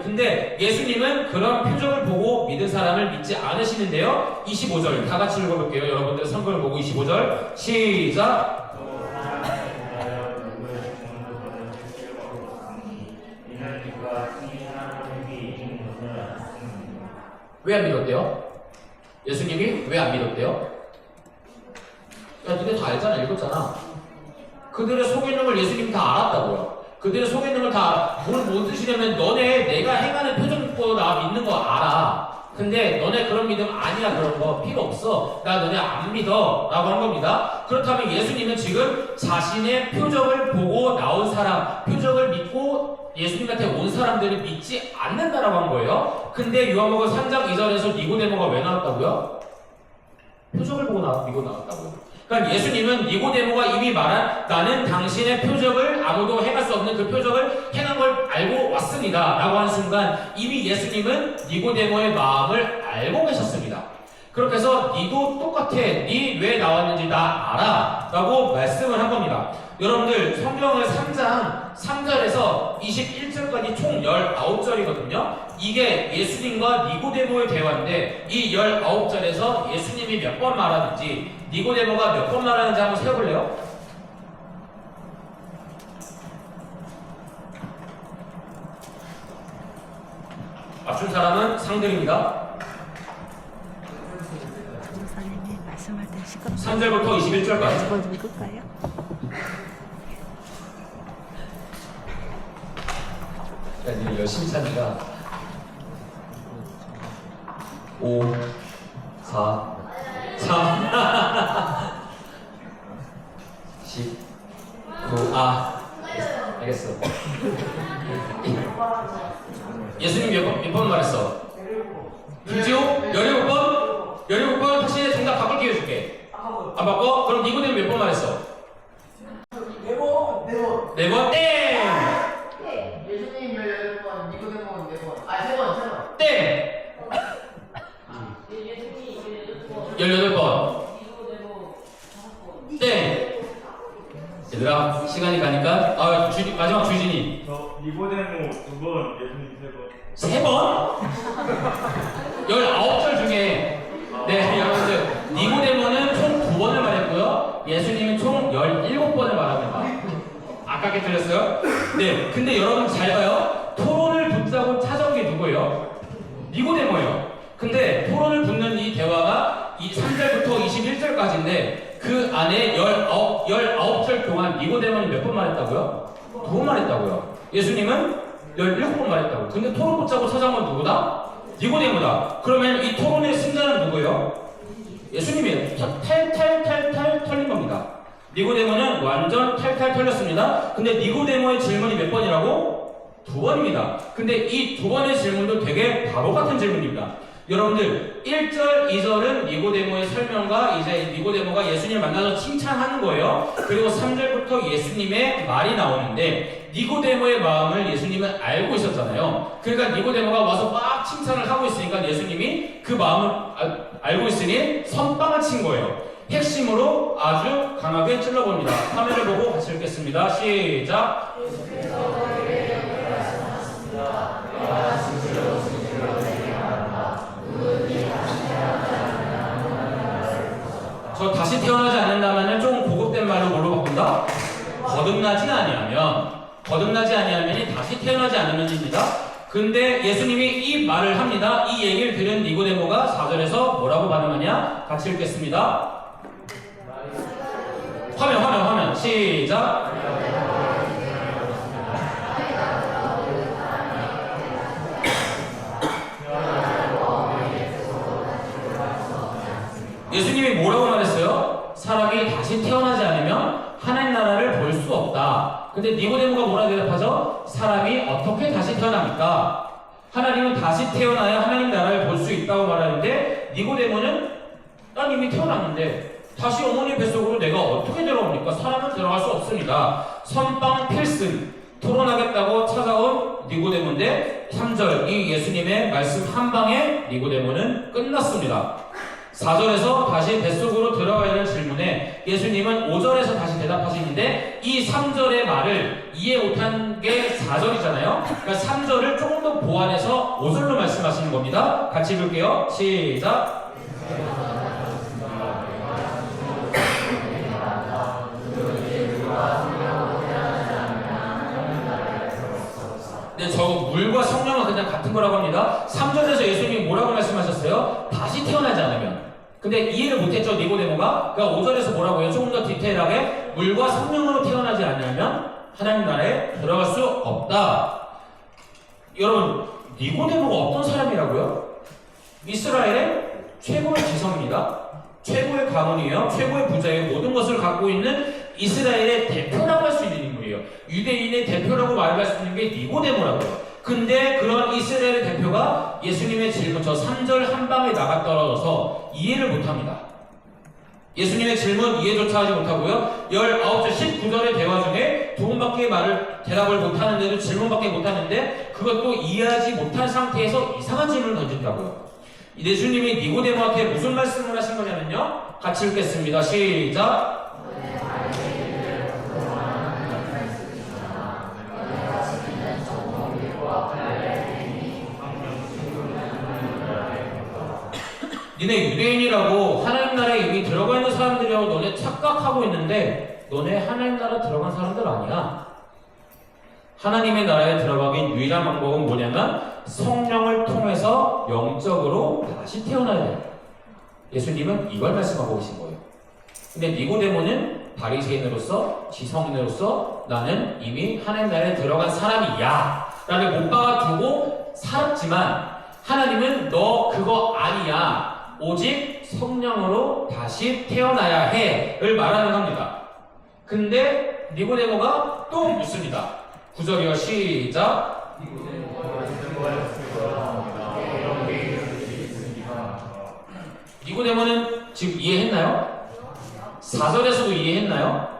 근데 예수님은 그런 표적을 보고 믿은 사람을 믿지 않으시는데요. 25절 다 같이 읽어볼게요. 여러분들 성경을 보고 25절 시작. 왜 안 믿었대요? 예수님이 왜 안 믿었대요? 야, 니네 다 알잖아. 읽었잖아. 그들의 속에 있는 걸 예수님이 다 알았다고요. 그들의 속에 있는 걸 다 뭘 드시냐면 너네 내가 행하는 표정 보고 나 믿는 거 알아. 근데 너네 그런 믿음 아니야. 그런 거 필요 없어. 나 너네 안 믿어 라고 한 겁니다. 그렇다면 예수님은 지금 자신의 표적을 보고 나온 사람, 표적을 믿고 예수님한테 온 사람들을 믿지 않는다라고 한 거예요. 근데 요한복음 3장 2절에서 니고데모가 왜 나왔다고요? 표적을 보고 믿고 나왔다고요. 그러니까 예수님은 니고데모가 이미 말한 나는 당신의 표적을 아무도 행할 수 없는 그 표적을 행한 걸 알고 왔습니다 라고 하는 순간 이미 예수님은 니고데모의 마음을 알고 계셨습니다. 그렇게 해서 니도 똑같아. 니 왜 나왔는지 나 알아 라고 말씀을 한 겁니다. 여러분들 성경을 3장 3절에서 21절까지 총 19절이거든요. 이게 예수님과 니고데모의 대화인데 이 19절에서 예수님이 몇 번 말하는지 니고데모가 몇 번 말하는지 한번 세어볼래요? 맞춘 사람은 상들입니다. 목사님이 말씀할 때 시끄럽 3절부터 21절까지 이걸 읽을까요? 야, 니 열심히 찾니까 5, 4, 3, 10, 9, 알겠어. 예수님 몇 번 말했어? 김지호? 17번? 17번 확실히 정답 바꿀 기회 줄게. 안 바꿔? 그럼 니고데모 몇 번 말했어? 4번. 4번? 땡! 예수님 18번, 니고데모 4번. 3번. 땡! 18번. 땡! 얘들아, 시간이 가니까. 마지막 주진이. 저 니고데모 2번, 예수님 3번. 3번? 19절 중에 네, 여러분들 니고데모는 총 2번을 말했고요. 예수님은 총 17번을 말합니다. 아깝게 틀렸어요? 네, 근데 여러분 잘 봐요. 토론을 붙자고 찾아온 게 누구예요? 니고데모예요. 근데 토론을 붙는 이 대화가 이 3절부터 21절까지인데 그 안에 19절 동안 니고데모는 몇 번 말했다고요? 2번 말했다고요. 예수님은 17번 말했다고. 근데 토론 붙자고 찾아온 건 누구다? 니고데모다. 그러면 이 토론의 승자는 누구예요? 예수님이에요. 탈탈탈탈 털린 겁니다. 니고데모는 완전 탈탈 털렸습니다. 근데 니고데모의 질문이 몇 번이라고? 2번입니다. 근데 이 2번의 질문도 되게 바보 같은 질문입니다. 여러분들 1절, 2절은 니고데모의 설명과 이제 니고데모가 예수님을 만나서 칭찬하는 거예요. 그리고 3절부터 예수님의 말이 나오는데 니고데모의 마음을 예수님은 알고 있었잖아요. 그러니까 니고데모가 와서 막 칭찬을 하고 있으니까 예수님이 그 마음을 알고 있으니 선빵을 친 거예요. 핵심으로 아주 강하게 찔러봅니다. 화면을 보고 같이 읽겠습니다. 시작! 저 다시 태어나지 않는다면 좀 고급된 말로 뭘로 바꾼다? 거듭나지 아니하면이 다시 태어나지 않으면입니다. 근데 예수님이 이 말을 합니다. 이 얘기를 들은 니고데모가 4절에서 뭐라고 반응하냐? 같이 읽겠습니다. 화면 시작. 예수님이 뭐라고 말했어요? 사람이 다시 태어나지 않으면 하나님 나라를 볼 수 없다. 근데 니고데모가 뭐라 대답하죠? 사람이 어떻게 다시 태어납니까? 하나님은 다시 태어나야 하나님 나라를 볼 수 있다고 말하는데 니고데모는 난 이미 태어났는데 다시 어머니 뱃속으로 내가 어떻게 들어옵니까? 사람은 들어갈 수 없습니다. 선빵 필승 토론하겠다고 찾아온 니고데모인데 3절 이 예수님의 말씀 한 방에 니고데모는 끝났습니다. 4절에서 다시 뱃속으로 들어가야 할 질문에 예수님은 5절에서 다시 대답하시는데 이 3절의 말을 이해 못한 게 4절이잖아요. 그러니까 3절을 조금 더 보완해서 5절로 말씀하시는 겁니다. 같이 읽을게요. 시작. 네, 저 물과 성령은 그냥 같은 거라고 합니다. 3절에서 예수님이 뭐라고 말씀하셨어요? 다시 태어나지 않으면. 근데 이해를 못했죠, 니고데모가. 그러니까 5절에서 뭐라고 해요? 조금 더 디테일하게 물과 성령으로 태어나지 않으면 하나님 나라에 들어갈 수 없다. 여러분, 니고데모가 어떤 사람이라고요? 이스라엘의 최고의 지성입니다. 최고의 가문이에요. 최고의 부자예요. 모든 것을 갖고 있는 이스라엘의 대표라고 할 수 있는 인물이에요. 유대인의 대표라고 말할 수 있는 게 니고데모라고요. 근데 그런 이스라엘의 대표가 예수님의 질문, 저 3절 한 방에 나가 떨어져서 이해를 못합니다. 예수님의 질문 이해조차 하지 못하고요. 19절, 19절의 대화 중에 두 번밖에 대답을 못하는데도 질문밖에 못하는데 그것도 이해하지 못한 상태에서 이상한 질문을 던진다고요. 예수님이 니고데모한테 무슨 말씀을 하신 거냐면요. 같이 읽겠습니다. 시작. 니네 유대인이라고 하나님 나라에 이미 들어가 있는 사람들이라고 너네 착각하고 있는데 너네 하나님 나라 들어간 사람들 아니야. 하나님의 나라에 들어가기 유일한 방법은 뭐냐면 성령을 통해서 영적으로 다시 태어나야 돼요. 예수님은 이걸 말씀하고 계신 거예요. 근데 니고데모는 바리새인으로서 지성인으로서 나는 이미 하나님 나라에 들어간 사람이야 라를 못 박아두고 살았지만 하나님은 너 그거 아니야. 오직 성령으로 다시 태어나야 해를 말하는 겁니다. 근데 니고데모가 또 묻습니다. 9절이요. 시작. 니고데모는 지금 이해했나요? 4절에서도 이해했나요?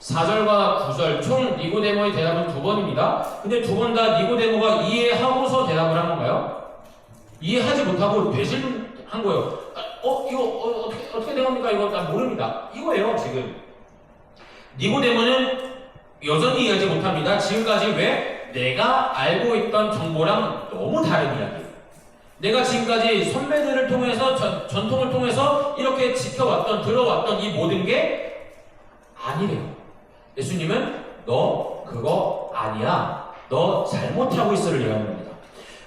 4절과 9절 총 니고데모의 대답은 2번입니다. 근데 2번 다 니고데모가 이해하고서 대답을 한 건가요? 이해하지 못하고 배신한 거예요. 이거 어떻게 된 겁니까? 이거 난 모릅니다. 이거예요, 지금. 니고데모는 여전히 이해하지 못합니다. 지금까지 왜? 내가 알고 있던 정보랑 너무 다른 이야기. 내가 지금까지 선배들을 통해서 전통을 통해서 이렇게 지켜왔던 들어왔던 이 모든 게 아니래요. 예수님은 너 그거 아니야. 너 잘못하고 있어를 얘기하는 겁니다.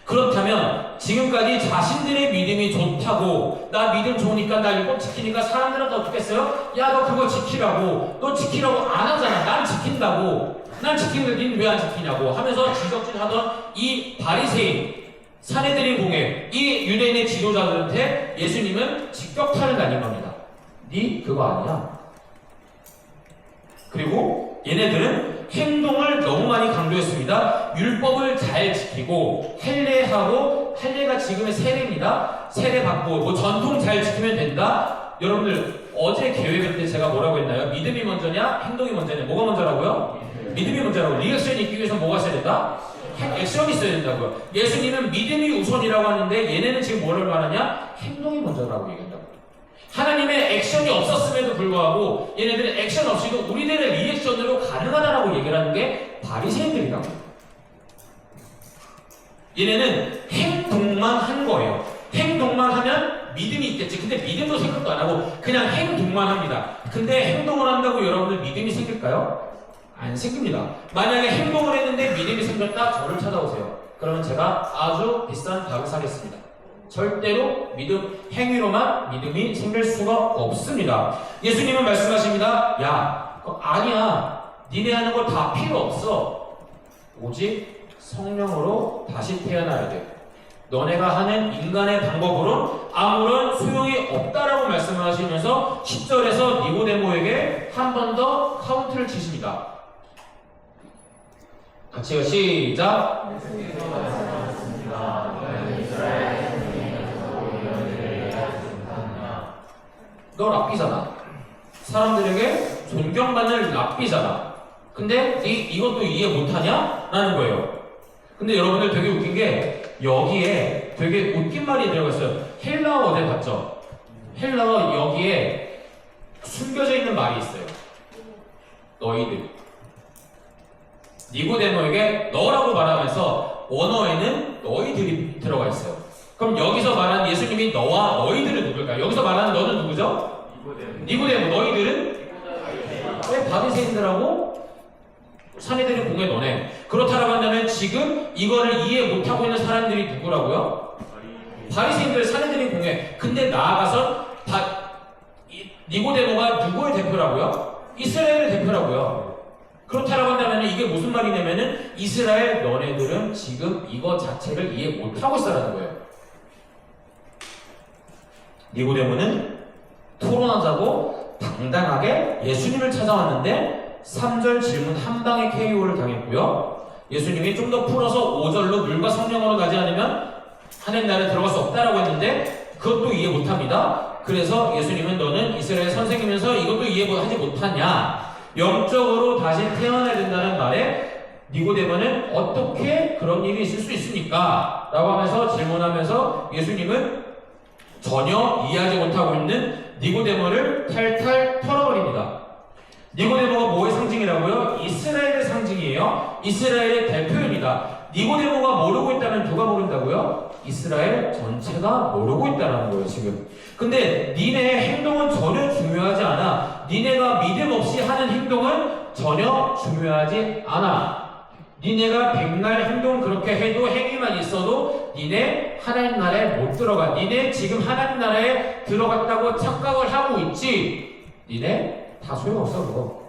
그렇다면 지금까지 자신들의 믿음이 좋다고 나 믿음 좋으니까 나 이거 지키니까 사람들한테 어떻게 했어요? 야 너 그거 지키라고 너 지키라고 안 하잖아. 난 지킨다고. 난 지키는데 니는 왜 안 지키냐고 하면서 지적질하던 이 바리새인 사내들의 공회 이 유대인의 지도자들한테 예수님은 직격탄을 날린 겁니다. 니 그거 아니야. 그리고 얘네들은 행동을 너무 많이 강조했습니다. 율법을 잘 지키고 할례하고 할례가 지금의 세례입니다. 세례 받고 뭐 전통 잘 지키면 된다. 여러분들 어제 계획할 때 제가 뭐라고 했나요? 믿음이 먼저냐? 행동이 먼저냐? 뭐가 먼저라고요? 믿음이 먼저라고. 리액션이 있기 위해서 뭐가 있어야 된다? 액션이 있어야 된다고요. 예수님은 믿음이 우선이라고 하는데 얘네는 지금 뭐를 말하냐? 행동이 먼저라고 얘기한다고. 하나님의 액션이 없었음에도 불구하고 얘네들은 액션 없이도 우리들의 리액션으로 가능하다라고 얘기를 하는 게 바리새인들이라고. 얘네는 행동만 한 거예요. 행동만 하면 믿음이 있겠지. 근데 믿음도 생각도 안 하고 그냥 행동만 합니다. 근데 행동을 한다고 여러분들 믿음이 생길까요? 안 생깁니다. 만약에 행동을 했는데 믿음이 생겼다, 저를 찾아오세요. 그러면 제가 아주 비싼 닭을 사겠습니다. 절대로 행위로만 믿음이 생길 수가 없습니다. 예수님은 말씀하십니다. 야, 그거 아니야. 니네 하는 거 다 필요 없어. 오직 성령으로 다시 태어나야 돼. 너네가 하는 인간의 방법으로 아무런 소용이 없다라고 말씀을 하시면서 10절에서 니고데모에게 한 번 더 카운트를 치십니다. 같이요. 시작. 너 랍비잖아. 사람들에게 존경받는 랍비잖아. 근데 이것도 이해 못하냐? 라는 거예요. 근데 여러분들 되게 웃긴 게 여기에 되게 웃긴 말이 들어가 있어요. 헬라어 어제 봤죠? 헬러 여기에 숨겨져 있는 말이 있어요. 너희들. 니고데모에게 너라고 말하면서 원어에는 너희들이 들어가 있어요. 그럼 여기서 말하는 예수님이 너와 너희들은 누굴까요? 여기서 말하는 너는 누구죠? 니고데모. 너희들은 왜 바리새인들하고 사내들이 공회 너네? 그렇다라고 한다면 지금 이거를 이해 못하고 있는 사람들이 누구라고요? 바리새인들, 사내들이 공회. 근데 나아가서 니고데모가 누구의 대표라고요? 이스라엘의 대표라고요. 그렇다라고 한다면 이게 무슨 말이냐면은 이스라엘 너네들은 지금 이거 자체를 이해 못하고 있어라는 거예요. 니고데모는 토론하자고 당당하게 예수님을 찾아왔는데 3절 질문 한 방에 KO를 당했고요. 예수님이 좀 더 풀어서 5절로 물과 성령으로 가지 않으면 하나님 나라에 들어갈 수 없다라고 했는데 그것도 이해 못합니다. 그래서 예수님은 너는 이스라엘 선생이면서 이것도 이해하지 못하냐? 영적으로 다시 태어나야 된다는 말에 니고데모는 어떻게 그런 일이 있을 수 있습니까? 라고 하면서 질문하면서 예수님은 전혀 이해하지 못하고 있는 니고데모를 탈탈 털어버립니다. 니고데모가 뭐의 상징이라고요? 이스라엘의 상징이에요. 이스라엘의 대표입니다. 니고데모가 모르고 있다면 누가 모른다고요? 이스라엘 전체가 모르고 있다는 거예요, 지금. 근데 니네 행동은 전혀 중요하지 않아. 니네가 믿음 없이 하는 행동은 전혀 중요하지 않아. 니네가 백날 행동 그렇게 해도 행위만 있어도 니네 하나님 나라에 못 들어가. 니네 지금 하나님 나라에 들어갔다고 착각을 하고 있지. 니네 다 소용없어 그거.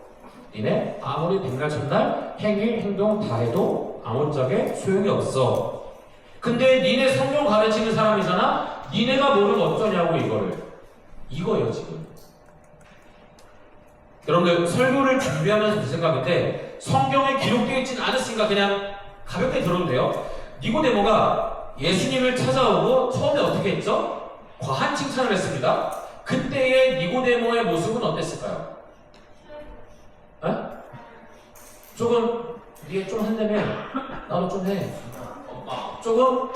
니네 아무리 백날 천날 행위 행동 다 해도 아무짝에 소용이 없어. 근데 니네 성경 가르치는 사람이잖아. 니네가 모르면 어쩌냐고 이거예요 지금. 여러분들 설교를 준비하면서 그 생각인데 성경에 기록되어 있진 않았으니까 그냥 가볍게 들어도 돼요. 니고데모가 예수님을 찾아오고 처음에 어떻게 했죠? 과한 칭찬을 했습니다. 그때의 니고데모의 모습은 어땠을까요? 에? 조금 이게 좀 한다면 나도 좀 해. 조금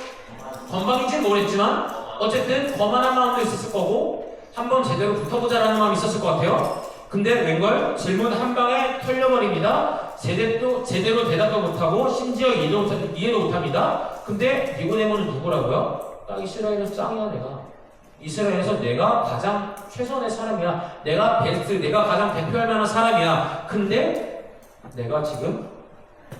건방인지는 모르겠지만 어쨌든 거만한 마음도 있었을 거고 한번 제대로 붙어보자라는 마음이 있었을 것 같아요. 근데 웬걸 질문 한 방에 털려버립니다. 제대로 대답도 못하고 심지어 이해도 못합니다. 근데 니고데모는 누구라고요? 나 이스라엘에서 짱이야 내가. 이스라엘에서 내가 가장 최선의 사람이야. 내가 베스트, 내가 가장 대표할 만한 사람이야. 근데 내가 지금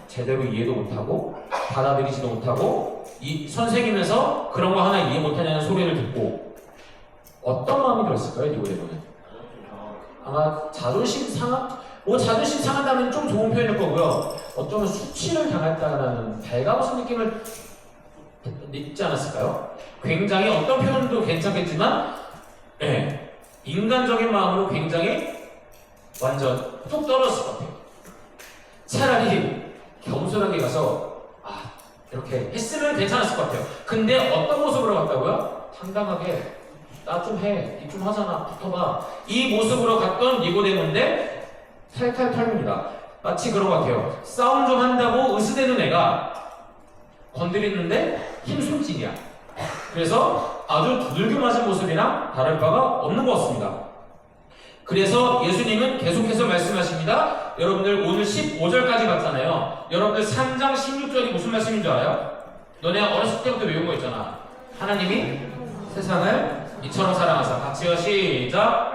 제대로 이해도 못하고 받아들이지도 못하고 이 선생이면서 그런 거 하나 이해 못하냐는 소리를 듣고 어떤 마음이 들었을까요? 니고데모는? 아마 자존심 상한다면 좀 좋은 표현일 거고요. 어쩌면 수치를 당했다라는 발가벗은 느낌을 잊지 않았을까요? 굉장히 어떤 표현도 괜찮겠지만 인간적인 마음으로 굉장히 완전 뚝 떨어졌을 것 같아요. 차라리 겸손하게 가서 이렇게 했으면 괜찮았을 것 같아요. 근데 어떤 모습으로 갔다고요? 당당하게 나 좀 해, 니 좀 하잖아, 붙어봐. 이 모습으로 갔던 니고데모인데 탈탈 털립니다. 마치 그런 것 같아요. 싸움 좀 한다고 으스대는 애가 건드리는데 힘숨질이야. 그래서 아주 두들겨 맞은 모습이랑 다를 바가 없는 것 같습니다. 그래서 예수님은 계속해서 말씀하십니다. 여러분들 오늘 15절까지 봤잖아요. 여러분들 3장 16절이 무슨 말씀인 줄 알아요? 너네 어렸을 때부터 외운 거 있잖아. 하나님이 세상을 이처럼 사랑하사. 같이요, 시작.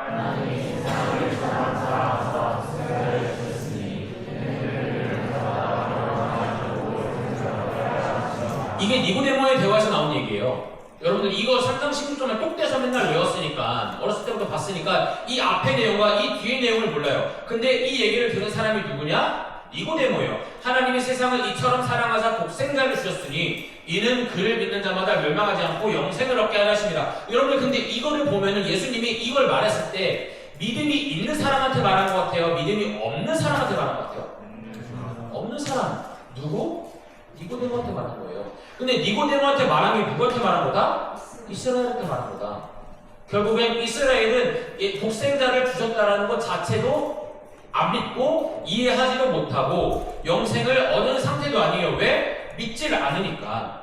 이게 니고데모의 대화에서 나온 얘기예요. 여러분들 이거 3장 16절만 똑 떼서 맨날 외웠으니까 어렸을 때부터 봤으니까 이 앞의 내용과 이 뒤의 내용을 몰라요. 근데 이 얘기를 들은 사람이 누구냐? 니고데모예요. 하나님이 세상을 이처럼 사랑하사 독생자를 주셨으니 이는 그를 믿는 자마다 멸망하지 않고 영생을 얻게 하려 하십니다. 여러분들 근데 이거를 보면은 예수님이 이걸 말했을 때 믿음이 있는 사람한테 말한 것 같아요? 믿음이 없는 사람한테 말한 것 같아요? 없는 사람. 누구? 니고데모한테 말한 거예요. 근데 니고데모한테 말한 게 누구한테 말한 거다? 이스라엘한테 말한 거다. 결국엔 이스라엘은 독생자를 주셨다라는 것 자체도 안 믿고 이해하지도 못하고 영생을 얻은 상태도 아니에요. 왜? 믿지를 않으니까.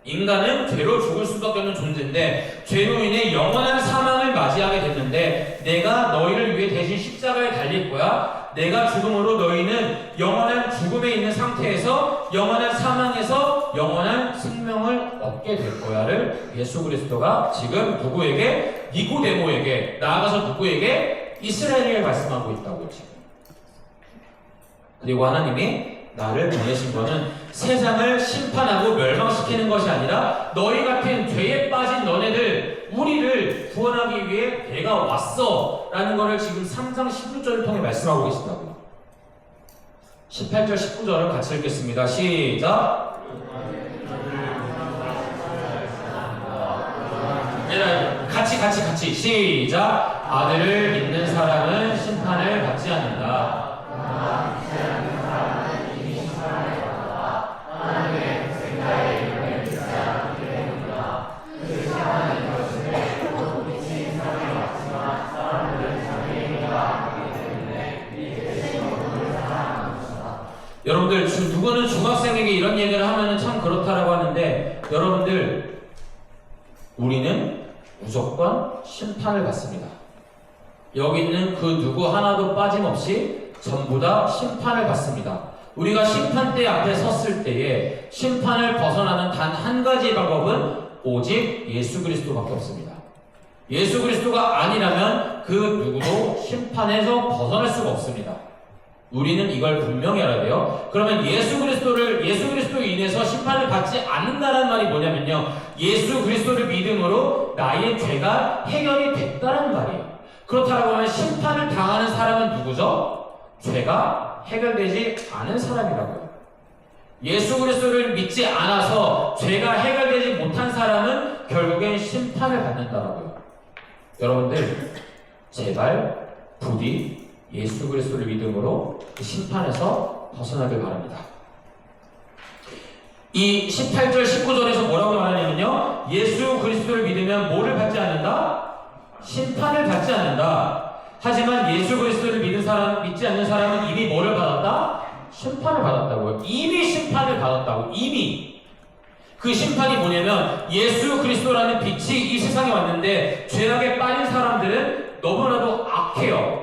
인간은 죄로 죽을 수밖에 없는 존재인데 죄로 인해 영원한 사망을 맞이하게 됐는데 내가 너희를 위해 대신 십자가에 달릴 거야. 내가 죽음으로 너희는 영원한 죽음에 있는 상태에서 영원한 사망에서 영원한 생명을 얻게 될 거야를 예수 그리스도가 지금 누구에게? 니고데모에게, 나아가서 누구에게? 이스라엘에게 말씀하고 있다고 지금. 그리고 하나님이 나를 보내신 것은 세상을 심판하고 멸망시키는 것이 아니라 너희 같은 죄에 빠진 너네들 우리를 구원하기 위해 내가 왔어 라는 것을 지금 3장 16절을 통해 말씀하고 계신다고요. 18절 19절을 같이 읽겠습니다. 시작. 같이 시작. 아들을 믿는 사람은 심판을 받지 않는다. 여러분들 누구는 중학생에게 이런 얘기를 하면 참 그렇다라고 하는데 여러분들 우리는 무조건 심판을 받습니다. 여기 있는 그 누구 하나도 빠짐없이 전부 다 심판을 받습니다. 우리가 심판대 앞에 섰을 때에 심판을 벗어나는 단 한 가지 방법은 오직 예수 그리스도밖에 없습니다. 예수 그리스도가 아니라면 그 누구도 심판에서 벗어날 수가 없습니다. 우리는 이걸 분명히 알아야 돼요. 그러면 예수 그리스도로 인해서 심판을 받지 않는다는 말이 뭐냐면요. 예수 그리스도를 믿음으로 나의 죄가 해결이 됐다는 말이에요. 그렇다고 하면 심판을 당하는 사람은 누구죠? 죄가 해결되지 않은 사람이라고요. 예수 그리스도를 믿지 않아서 죄가 해결되지 못한 사람은 결국엔 심판을 받는다라고요. 여러분들 제발 부디 예수 그리스도를 믿음으로 그 심판에서 벗어나길 바랍니다. 이 18절 19절에서 뭐라고 말하냐면요. 예수 그리스도를 믿으면 뭐를 받지 않는다? 심판을 받지 않는다. 하지만 예수 그리스도를 믿지 않는 사람은 이미 뭐를 받았다? 심판을 받았다고요. 이미 심판을 받았다고. 이미. 그 심판이 뭐냐면 예수 그리스도라는 빛이 이 세상에 왔는데 죄악에 빠진 사람들은 너무나도 악해요.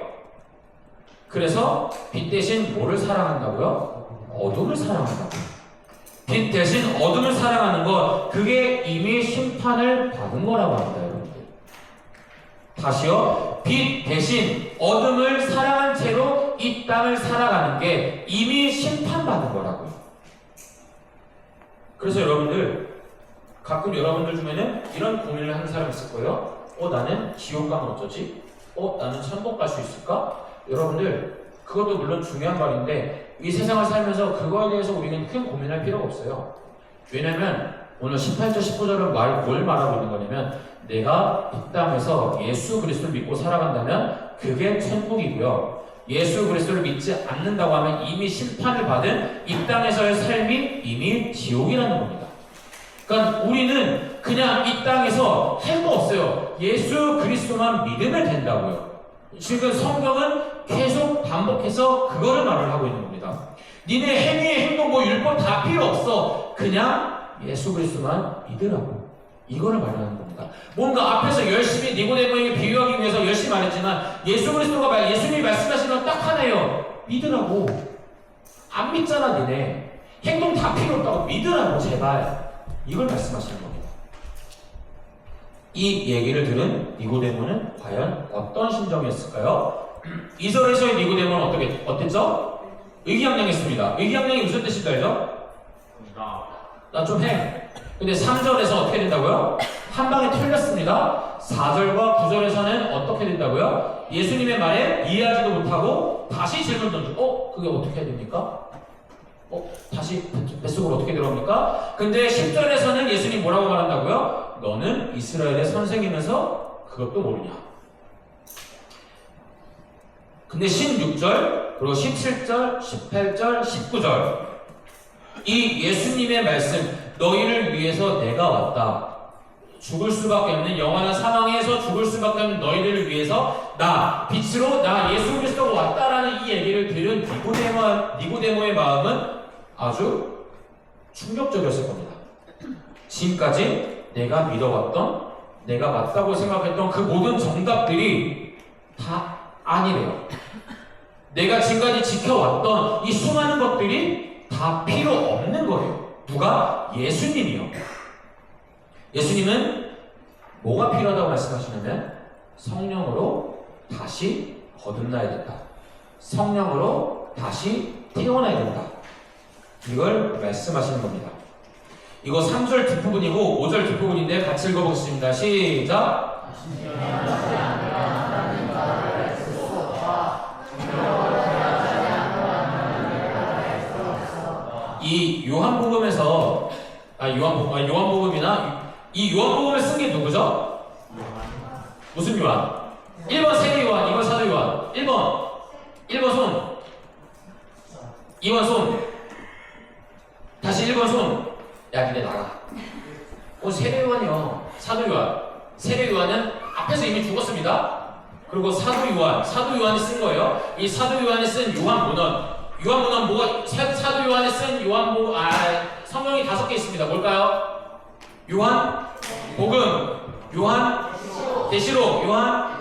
그래서 빛 대신 뭐를 사랑한다고요? 어둠을 사랑한다고요. 빛 대신 어둠을 사랑하는 것, 그게 이미 심판을 받은 거라고 합니다, 여러분들. 다시요. 빛 대신 어둠을 사랑한 채로 이 땅을 살아가는 게 이미 심판받은 거라고요. 그래서 여러분들, 가끔 여러분들 중에는 이런 고민을 하는 사람이 있을 거예요. 나는 지옥 가면 어쩌지? 나는 천국 갈 수 있을까? 여러분들, 그것도 물론 중요한 말인데 이 세상을 살면서 그거에 대해서 우리는 큰 고민할 필요가 없어요. 왜냐면 오늘 18절 19절은 뭘 말하고 있는 거냐면 내가 이 땅에서 예수 그리스도를 믿고 살아간다면 그게 천국이고요. 예수 그리스도를 믿지 않는다고 하면 이미 심판을 받은 이 땅에서의 삶이 이미 지옥이라는 겁니다. 그러니까 우리는 그냥 이 땅에서 할 거 없어요. 예수 그리스도만 믿으면 된다고요. 지금 성경은 계속 반복해서 그거를 말을 하고 있는 겁니다. 니네 행위, 행동, 율법 다 필요 없어. 그냥 예수 그리스도만 믿으라고. 이거를 말하는 겁니다. 뭔가 앞에서 열심히 니고데모에게 비유하기 위해서 열심히 말했지만 예수님이 말씀하신 건 딱 하나예요. 믿으라고. 안 믿잖아 니네. 행동 다 필요 없다고. 믿으라고 제발. 이걸 말씀하시는 겁니다. 이 얘기를 들은 니고데모는 과연 어떤 심정이었을까요? 2절에서의 니고데모는 어땠죠? 의기양양했습니다. 의기양양이 무슨 뜻인지 알죠? 나 좀 해. 근데 3절에서 어떻게 된다고요? 한 방에 틀렸습니다. 4절과 9절에서는 어떻게 된다고요? 예수님의 말에 이해하지도 못하고 다시 질문 던져. 그게 어떻게 해야 됩니까? 다시 뱃속으로 어떻게 들어옵니까? 근데 10절에서는 예수님 뭐라고 말한다고요? 너는 이스라엘의 선생이면서 그것도 모르냐? 근데 16절, 그리고 17절, 18절, 19절 이 예수님의 말씀, 너희를 위해서 내가 왔다. 죽을 수밖에 없는 영원한 사망에서 죽을 수밖에 없는 너희들을 위해서 빛으로 예수 그리스도가 왔다라는 이 얘기를 들은 니고데모의 마음은 아주 충격적이었을 겁니다. 지금까지 내가 믿어왔던, 내가 맞다고 생각했던 그 모든 정답들이 다 아니래요. 내가 지금까지 지켜왔던 이 수많은 것들이 다 필요 없는 거예요. 누가? 예수님이요. 예수님은 뭐가 필요하다고 말씀하시냐면 성령으로 다시 거듭나야 된다. 성령으로 다시 태어나야 된다. 이걸 말씀하시는 겁니다. 이거 3절 뒷부분이고 5절 뒷부분인데 같이 읽어보겠습니다. 시작! 이 요한복음에서 요한복음이나 이 요한복음을 쓴 게 누구죠? 무슨 요한? 1번 세례 요한, 2번 사도 요한. 1번 손. 2번 손. 다시 1번 손. 야, 근데 나가. 세례 요한이요. 사도 요한. 세례 요한은 앞에서 이미 죽었습니다. 그리고 사도 요한이 쓴 거예요. 이 사도 요한이 쓴 요한문헌 뭐가, 사도 요한이 쓴 성경이 5개 있습니다. 뭘까요? 요한 복음, 요한 계시록, 요한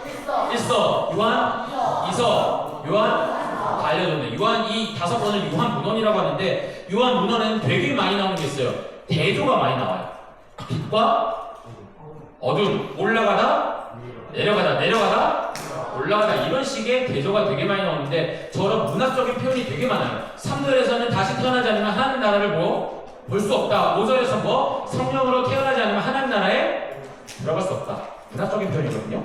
일서, 요한 이서, 요한 다 알려졌네. 요한 이 5권을 요한문헌이라고 하는데 요한문헌에는 되게 많이 나오는 게 있어요. 대조가 많이 나와요. 빛과 어둠, 올라가다 내려가다 올라가다, 이런 식의 대조가 되게 많이 나오는데 저런 문학적인 표현이 되게 많아요. 3절에서는 다시 태어나지 않으면 하나님 나라를 볼 수 없다. 5절에서 성령으로 태어나지 않으면 하나님 나라에 들어갈 수 없다. 문학적인 표현이거든요.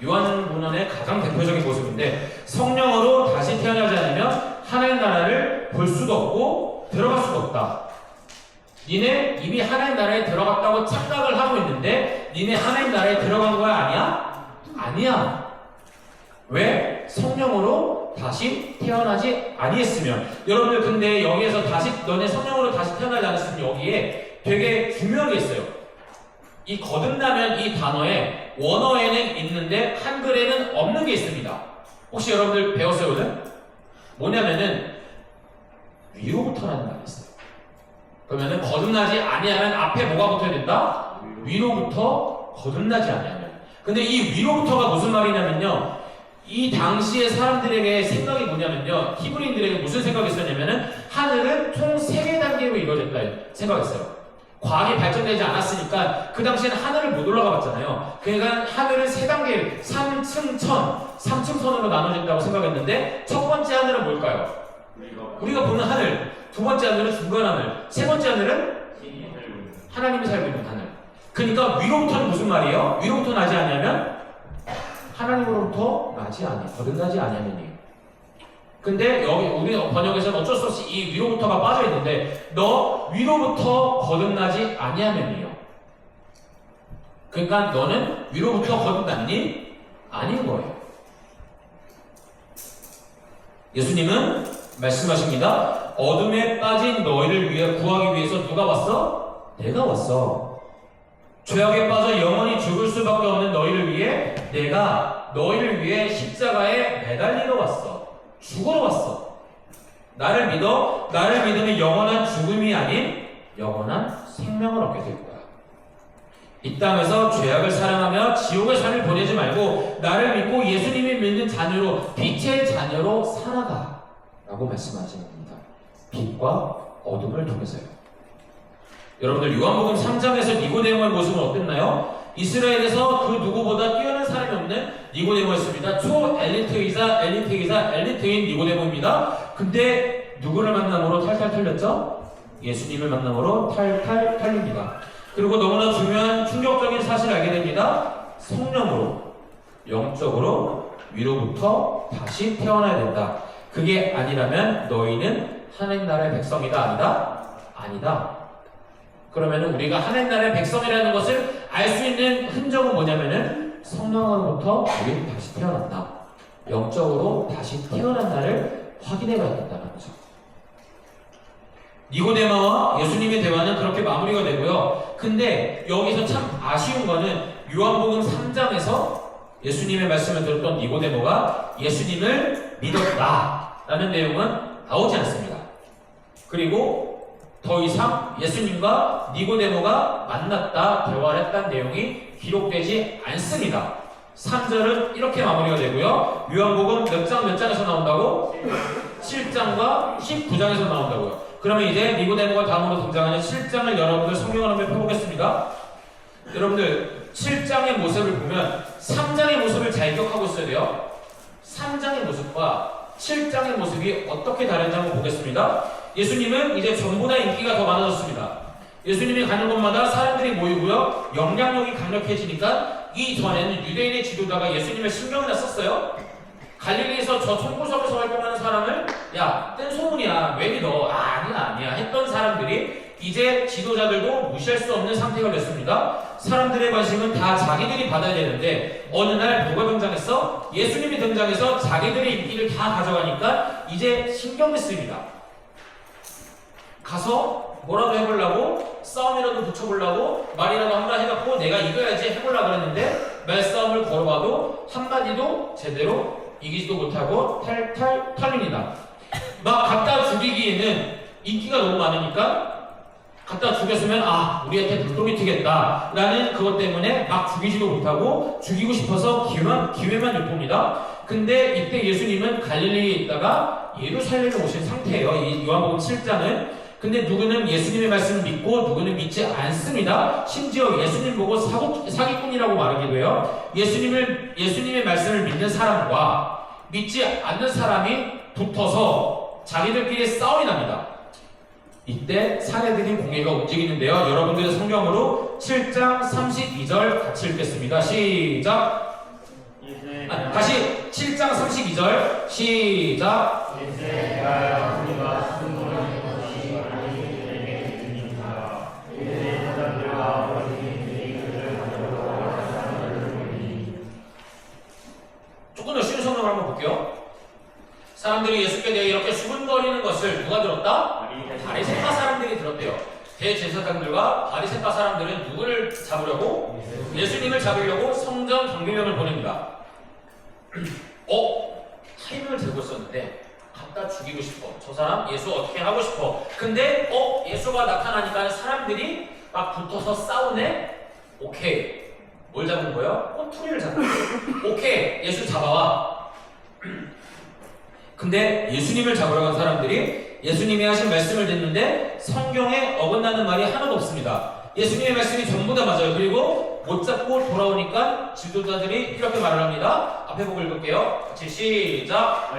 요한문헌의 가장 대표적인 모습인데 성령으로 다시 태어나지 않으면 하나님 나라를 볼 수도 없고 들어갈 수도 없다. 니네 이미 하나님 나라에 들어갔다고 착각을 하고 있는데 니네 하나님 나라에 들어간 거야? 아니야? 아니야. 왜? 성령으로 다시 태어나지 아니했으면. 여러분들 근데 여기에서 너네 성령으로 다시 태어나지 않았으면 여기에 되게 중요한 게 있어요. 이 거듭나면 이 단어에 원어에는 있는데 한글에는 없는 게 있습니다. 혹시 여러분들 배웠어요 오늘? 뭐냐면은 위로부터라는 말이 있어요. 그러면은 거듭나지 아니하면 앞에 뭐가 붙어야 된다? 위로부터 거듭나지 아니하면. 근데 이 위로부터가 무슨 말이냐면요, 이 당시의 사람들에게 생각이 뭐냐면요, 히브리인들에게 무슨 생각이 있었냐면은 하늘은 총 3개 단계로 이루어졌다 생각했어요. 과학이 발전되지 않았으니까 그 당시에는 하늘을 못 올라가 봤잖아요. 그러니까 하늘은 3단계, 3층선으로 나눠진다고 생각했는데 첫 번째 하늘은 뭘까요? 우리가 보는 하늘. 두 번째 하늘은 중간 하늘. 세 번째 하늘은 하나님이 살고 있는 하늘. 그러니까 위로부터는 무슨 말이에요? 위로부터 나지 아니하면 하나님으로부터 거듭나지 아니하면이에요. 근데 여기 우리 번역에서는 어쩔 수 없이 이 위로부터가 빠져 있는데 너 위로부터 거듭나지 아니하면이에요. 그러니까 너는 위로부터 거듭났니? 아닌 거예요. 예수님은 말씀하십니다. 어둠에 빠진 너희를 위해 구하기 위해서 누가 왔어? 내가 왔어. 죄악에 빠져 영원히 죽을 수밖에 없는 너희를 위해 내가 너희를 위해 십자가에 매달리러 왔어. 죽으러 왔어. 나를 믿으면 영원한 죽음이 아닌 영원한 생명을 얻게 될 거야. 이 땅에서 죄악을 사랑하며 지옥의 삶을 보내지 말고 나를 믿고 예수님이 믿는 자녀로, 빛의 자녀로 살아가 라고 말씀하시는 겁니다. 빛과 어둠을 통해서요. 여러분들 요한복음 3장에서 니고데모의 모습은 어땠나요? 이스라엘에서 그 누구보다 뛰어난 사람이 없는 니고데모였습니다. 초엘리트이자 엘리트인 니고데모입니다. 근데 누구를 만남으로 탈탈 털렸죠? 예수님을 만남으로 탈탈 털립니다. 그리고 너무나 중요한 충격적인 사실을 알게 됩니다. 성령으로, 영적으로 위로부터 다시 태어나야 된다. 그게 아니라면 너희는 하나님 나라의 백성이다. 아니다? 아니다. 그러면은 우리가 하나님 나라의 백성이라는 것을 알 수 있는 흔적은 뭐냐면은 성령으로부터 우리는 다시 태어난다. 영적으로 다시 태어난 날을 확인해 봐야 된다는 거죠. 니고데모와 예수님의 대화는 그렇게 마무리가 되고요. 근데 여기서 참 아쉬운 거는 요한복음 3장에서 예수님의 말씀을 들었던 니고데모가 예수님을 믿었다 라는 내용은 나오지 않습니다. 그리고 더 이상 예수님과 니고데모가 만났다, 대화를 했다는 내용이 기록되지 않습니다. 3절은 이렇게 마무리가 되고요. 요한복음 몇 장에서 나온다고? 7장과 19장에서 나온다고요. 그러면 이제 니고데모가 다음으로 등장하는 7장을 여러분들 성경을 한번 펴보겠습니다. 여러분들 7장의 모습을 보면 3장의 모습을 잘 기억하고 있어야 돼요. 3장의 모습과 7장의 모습이 어떻게 다른지 한번 보겠습니다. 예수님은 이제 전보다 인기가 더 많아졌습니다. 예수님이 가는 곳마다 사람들이 모이고요. 영향력이 강력해지니까 이전에는 유대인의 지도자가 예수님의 신경이나 썼어요. 갈릴리에서 저 총구석에서 활동하는 사람을 야, 뜬 소문이야. 왜 믿어? 아니야 했던 사람들이 이제 지도자들도 무시할 수 없는 상태가 됐습니다. 사람들의 관심은 다 자기들이 받아야 되는데 어느 날 누가 등장했어? 예수님이 등장해서 자기들의 인기를 다 가져가니까 이제 신경이 쓰입니다. 가서 뭐라도 해보려고 싸움이라도 붙여보려고 말이라도 한번 해갖고 내가 이겨야지 해보려고 그랬는데 말싸움을 걸어봐도 한마디도 제대로 이기지도 못하고 탈탈 털립니다. 막 갖다 죽이기에는 인기가 너무 많으니까 갖다 죽였으면 우리한테 불똥이 튀겠다 라는 그것 때문에 막 죽이지도 못하고 죽이고 싶어서 기회만 엿봅니다. 근데 이때 예수님은 갈릴리에 있다가 예루살렘에 오신 상태예요. 이 요한복음 7장은. 근데 누구는 예수님의 말씀을 믿고 누구는 믿지 않습니다. 심지어 예수님 보고 사기꾼이라고 말하기도 해요. 예수님의 말씀을 믿는 사람과 믿지 않는 사람이 붙어서 자기들끼리 싸움이 납니다. 이때 사내들인 공예가 움직이는데요. 여러분들의 성경으로 7장 32절 같이 읽겠습니다. 시작. 다시 7장 32절 시작. 조금 더 쉬운 성경을 한번 볼게요. 사람들이 예수께 대해 이렇게 수군거리는 것을 누가 들었다? 바리새파 사람들이 들었대요. 대제사장들과 바리새파 사람들은 누구를 잡으려고? 예수님을 잡으려고 성전 경비병을 보냅니다. 타이밍을 들고 있었는데 갖다 죽이고 싶어. 저 사람 예수 어떻게 하고 싶어. 근데 예수가 나타나니까 사람들이 막 붙어서 싸우네. 오케이. 뭘 잡은 거예요? 꼬투리를 잡은 거예요. 오케이. 예수 잡아와. 근데 예수님을 잡으러 간 사람들이 예수님이 하신 말씀을 듣는데 성경에 어긋나는 말이 하나도 없습니다. 예수님의 말씀이 전부 다 맞아요. 그리고 못 잡고 돌아오니까 지도자들이 이렇게 말을 합니다. 앞에 보고 읽을게요. 같이 시작.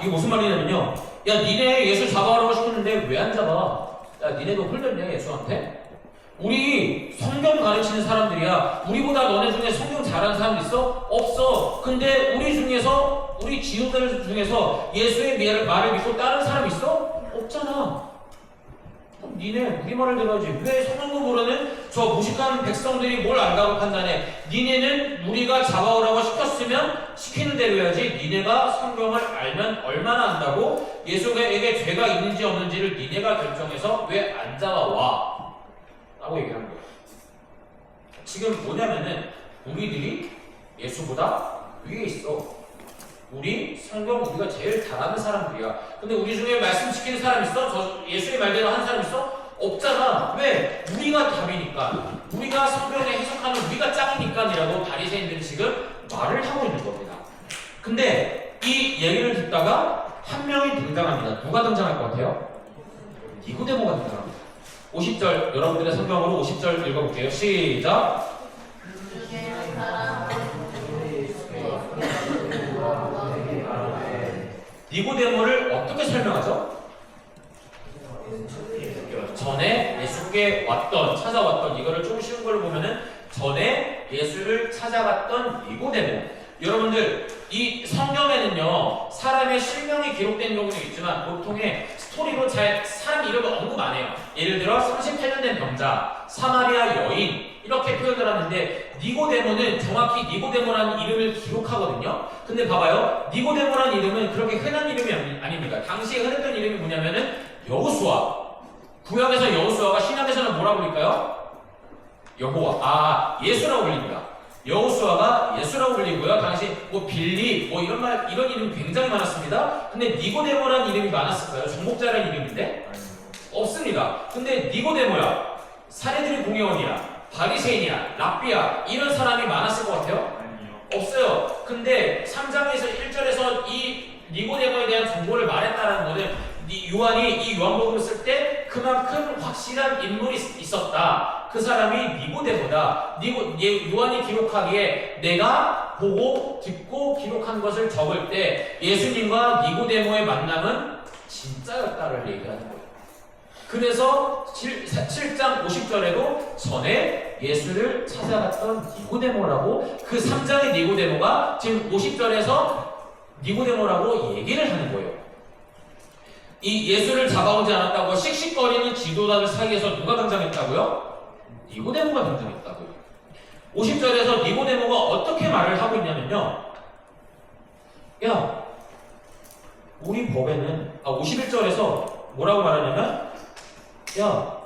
이게 무슨 말이냐면요. 야, 니네 예수 잡아가고 싶었는데 왜 안 잡아? 야, 니네도 홀렸냐 예수한테? 우리 성경 가르치는 사람들이야. 우리보다 너네 중에 성경 잘하는 사람 있어? 없어. 근데 우리 중에서, 우리 지도자들 중에서 예수의 말을 믿고 따르는 사람 있어? 없잖아. 니네 우리 말을 들어야지. 왜 성경도 모르는 저 무식한 백성들이 뭘 안다고 판단해? 니네는 우리가 잡아오라고 시키는 대로 해야지. 니네가 성경을 알면 얼마나 안다고? 예수에게 죄가 있는지 없는지를 니네가 결정해서 왜 안 잡아와? 라고 얘기하는 거예요. 지금 뭐냐면은 우리들이 예수보다 위에 있어. 우리 성경 우리가 제일 잘하는 사람들이야. 근데 우리 중에 말씀 지키는 사람 있어? 저 예수의 말대로 하는 사람 있어? 없잖아. 왜? 우리가 답이니까. 우리가 성경에 해석하는 우리가 짱이니까이라고 바리새인들이 지금 말을 하고 있는 겁니다. 근데 이 얘기를 듣다가 한 명이 등장합니다. 누가 등장할 것 같아요? 니고데모가 등장합니다. 50절 여러분들의 성경으로 50절 읽어볼게요. 시작. 니고데모를 어떻게 설명하죠? 전에 예수께 찾아왔던 이거를 좀 쉬운 걸로 보면은 전에 예수를 찾아갔던 니고데모. 여러분들 이 성경에는요 사람의 실명이 기록된 경우도 있지만 보통의 스토리로 잘 사람 이름을 언급 안 해요. 예를 들어 38년 된 병자, 사마리아 여인 이렇게 표현을 하는데 니고데모는 정확히 니고데모라는 이름을 기록하거든요. 근데 봐봐요. 니고데모라는 이름은 그렇게 흔한 이름이 아닙니다. 당시에 흔했던 이름이 뭐냐면은 여호수아 구약에서 여호수아가 신약에서는 뭐라고 불릴까요? 여호와. 예수라고 불립니다. 여호수아가 예수라고 불리고요. 당시 뭐 빌리 뭐 이런 이름이 굉장히 많았습니다. 근데 니고데모라는 이름이 많았을까요? 정복자라는 이름인데 없습니다. 근데 니고데모야, 사내들의 공회원이야, 바리새인이야, 랍비야 이런 사람이 많았을 것 같아요? 아니요. 없어요. 근데 3장에서 1절에서 이 니고데모에 대한 정보를 말했다는 것은 요한이 이 요한복음을 쓸 때 그만큼 확실한 인물이 있었다. 그 사람이 니고데모다. 요한이 기록하기에 내가 보고 듣고 기록한 것을 적을 때 예수님과 니고데모의 만남은 진짜였다를 얘기하는 거예요. 그래서 7장 50절에도 전에 예수를 찾아갔던 니고데모라고, 그 3장의 니고데모가 지금 50절에서 니고데모라고 얘기를 하는 거예요. 이 예수를 잡아오지 않았다고 씩씩거리는 지도자들 사이에서 누가 등장했다고요? 니고데모가 등장했다고요. 50절에서 니고데모가 어떻게 말을 하고 있냐면요. 야, 우리 법에는 51절에서 뭐라고 말하냐면, 야,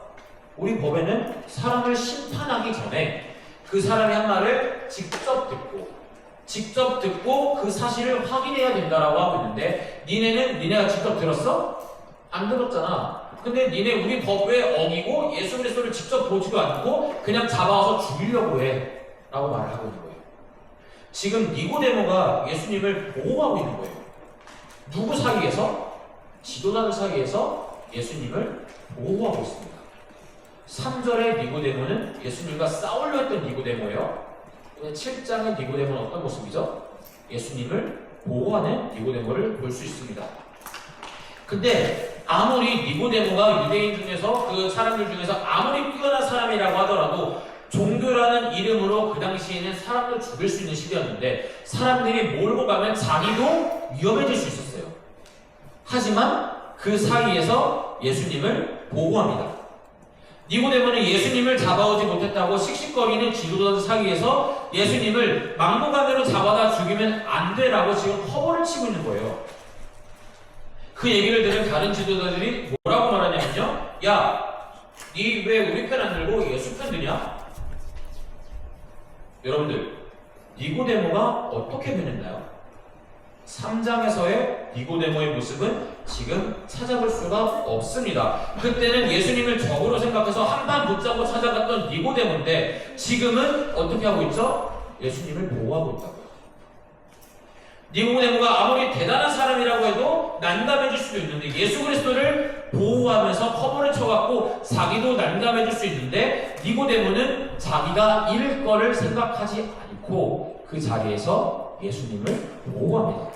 우리 법에는 사람을 심판하기 전에 그 사람이 한 말을 직접 듣고 그 사실을 확인해야 된다라고 하고 있는데, 니네가 직접 들었어? 안 들었잖아. 근데 니네 우리 법에 어기고 예수 그리스도를 직접 보지도 않고 그냥 잡아와서 죽이려고 해 라고 말을 하고 있는 거예요. 지금 니고데모가 예수님을 보호하고 있는 거예요. 누구 사이에서? 지도자들 사이에서 예수님을 보호하고 있습니다. 3절의 니고데모는 예수님과 싸우려 했던 니고데모예요. 7장의 니고데모는 어떤 모습이죠? 예수님을 보호하는 니고데모를 볼 수 있습니다. 근데 아무리 니고데모가 유대인 중에서 그 사람들 중에서 아무리 뛰어난 사람이라고 하더라도 종교라는 이름으로 그 당시에는 사람을 죽일 수 있는 시대였는데 사람들이 몰고 가면 자기도 위험해질 수 있었어요. 하지만 그 사이에서 예수님을 보호합니다. 니고데모는 예수님을 잡아오지 못했다고 씩씩거리는 지도자들 사이에서 예수님을 막무가내로 잡아다 죽이면 안 돼라고 지금 허벌을 치고 있는 거예요. 그 얘기를 들은 다른 지도자들이 뭐라고 말하냐면요. 야, 니 왜 우리 편 안 들고 예수 편 드냐? 여러분들, 니고데모가 어떻게 변했나요? 3장에서의 니고데모의 모습은 지금 찾아볼 수가 없습니다. 그때는 예수님을 적으로 생각해서 한판 붙잡고 찾아갔던 니고데모인데 지금은 어떻게 하고 있죠? 예수님을 보호하고 있다고요. 니고데모가 아무리 대단한 사람이라고 해도 난감해질 수도 있는데 예수 그리스도를 보호하면서 커버를 쳐갖고 자기도 난감해질 수 있는데 니고데모는 자기가 잃을 거를 생각하지 않고 그 자리에서 예수님을 보호합니다.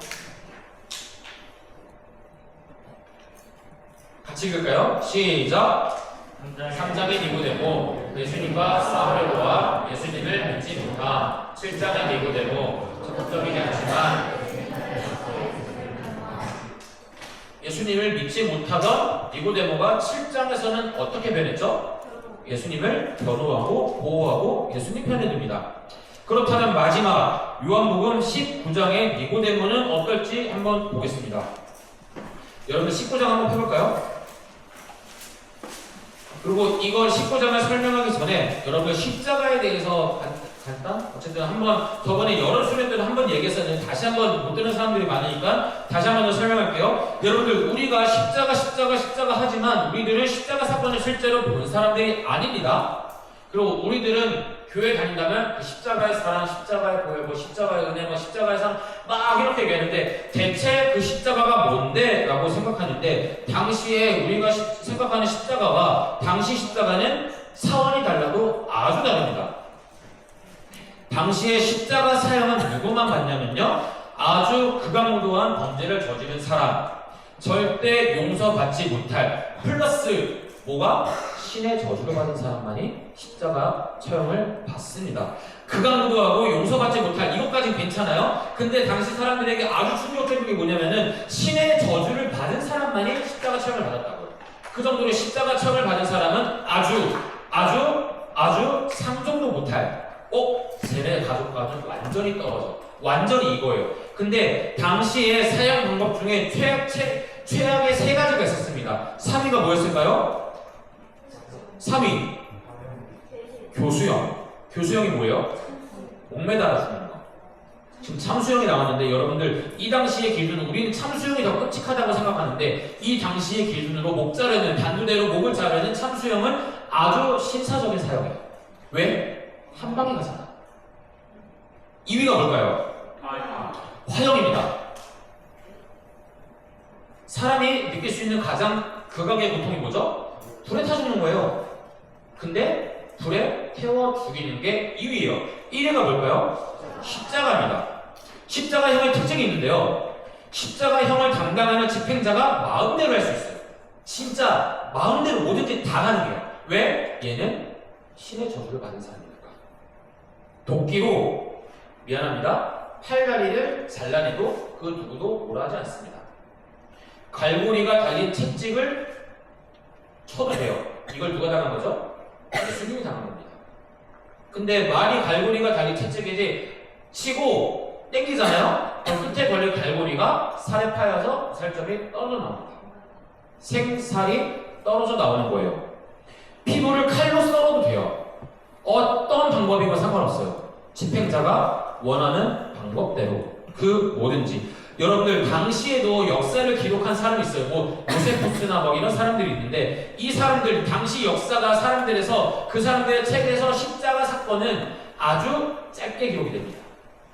같이 읽을까요? 시작! 3장의 니고데모, 예수님과 싸우려고와 예수님을 믿지 못한 7장의 니고데모, 적극적이지 않지만 예수님을 믿지 못하던 니고데모가 7장에서는 어떻게 변했죠? 예수님을 변호하고 보호하고 예수님 편에 듭니다. 그렇다면 마지막 요한복음 19장의 니고데모는 어떨지 한번 보겠습니다. 여러분들 19장 한번 펴볼까요? 그리고 이걸 19장을 설명하기 전에 여러분들 십자가에 대해서 간단? 어쨌든 한번 저번에 여러 수련들을 한번 얘기했었는데 다시 한번 못 듣는 사람들이 많으니까 다시 한번 더 설명할게요. 여러분들 우리가 십자가 하지만 우리들은 십자가 사건을 실제로 본 사람들이 아닙니다. 그리고 우리들은 교회 다닌다면 그 십자가의 사랑, 십자가의 보혈, 뭐 십자가의 은혜, 뭐 십자가의 상 막 이렇게 얘기하는데 대체 그 십자가가 뭔데? 라고 생각하는데 당시에 우리가 생각하는 십자가와 당시 십자가는 차원이 달라도 아주 다릅니다. 당시에 십자가 사형은 누구만 받냐면요, 아주 극악무도한 범죄를 저지른 사람, 절대 용서받지 못할, 플러스 뭐가? 신의 저주를 받은 사람만이 십자가 처형을 받습니다. 극악무도하고 용서받지 못할, 이것까지 괜찮아요. 근데 당시 사람들에게 아주 충격적인 게 뭐냐면은 신의 저주를 받은 사람만이 십자가 처형을 받았다고요. 그 정도로 십자가 처형을 받은 사람은 아주 상종도 못할, 쟤네 가족과는 완전히 떨어져. 완전히 이거예요. 근데 당시에 사형 방법 중에 최악의 세 가지가 있었습니다. 3위가 뭐였을까요? 3위 교수형. 교수형이 뭐예요? 목매달아 죽는 거. 지금 참수형이 나왔는데 여러분들 이 당시의 기준은 우리는 참수형이 더 끔찍하다고 생각하는데 이 당시의 기준으로 목 자르는 단두대로 목을 자르는 참수형은 아주 신사적인 사형이에요. 왜? 한 방에 가잖아. 2위가 뭘까요? 화형입니다. 사람이 느낄 수 있는 가장 극악의 고통이 뭐죠? 불에 타 죽는 거예요. 근데 불에 태워 죽이는 게 2위예요. 1위가 뭘까요? 십자가입니다. 십자가형의 특징이 있는데요. 십자가형을 담당하는 집행자가 마음대로 할 수 있어요. 진짜 마음대로 뭐든지 다 가능해요. 왜? 얘는 신의 저주를 받은 사람이니까. 도끼로 미안합니다. 팔다리를 잘라내도 그 누구도 뭐라 하지 않습니다. 갈고리가 달린 채찍을 쳐도 돼요. 이걸 누가 당한 거죠? 예수님이 당한 겁니다. 근데 말이 갈고리가 달린 채찍이지 치고 땡기잖아요? 그럼 끝에 걸린 갈고리가 살에 파여서 살점이 떨어져 나옵니다. 생살이 떨어져 나오는 거예요. 피부를 칼로 썰어도 돼요. 어떤 방법이건 상관없어요. 집행자가 원하는 방법대로 그 뭐든지. 여러분들 당시에도 역사를 기록한 사람이 있어요. 뭐 요세푸스나 뭐 이런 사람들이 있는데 이 사람들 당시 역사가 사람들에서 그 사람들의 책에서 십자가 사건은 아주 짧게 기록이 됩니다.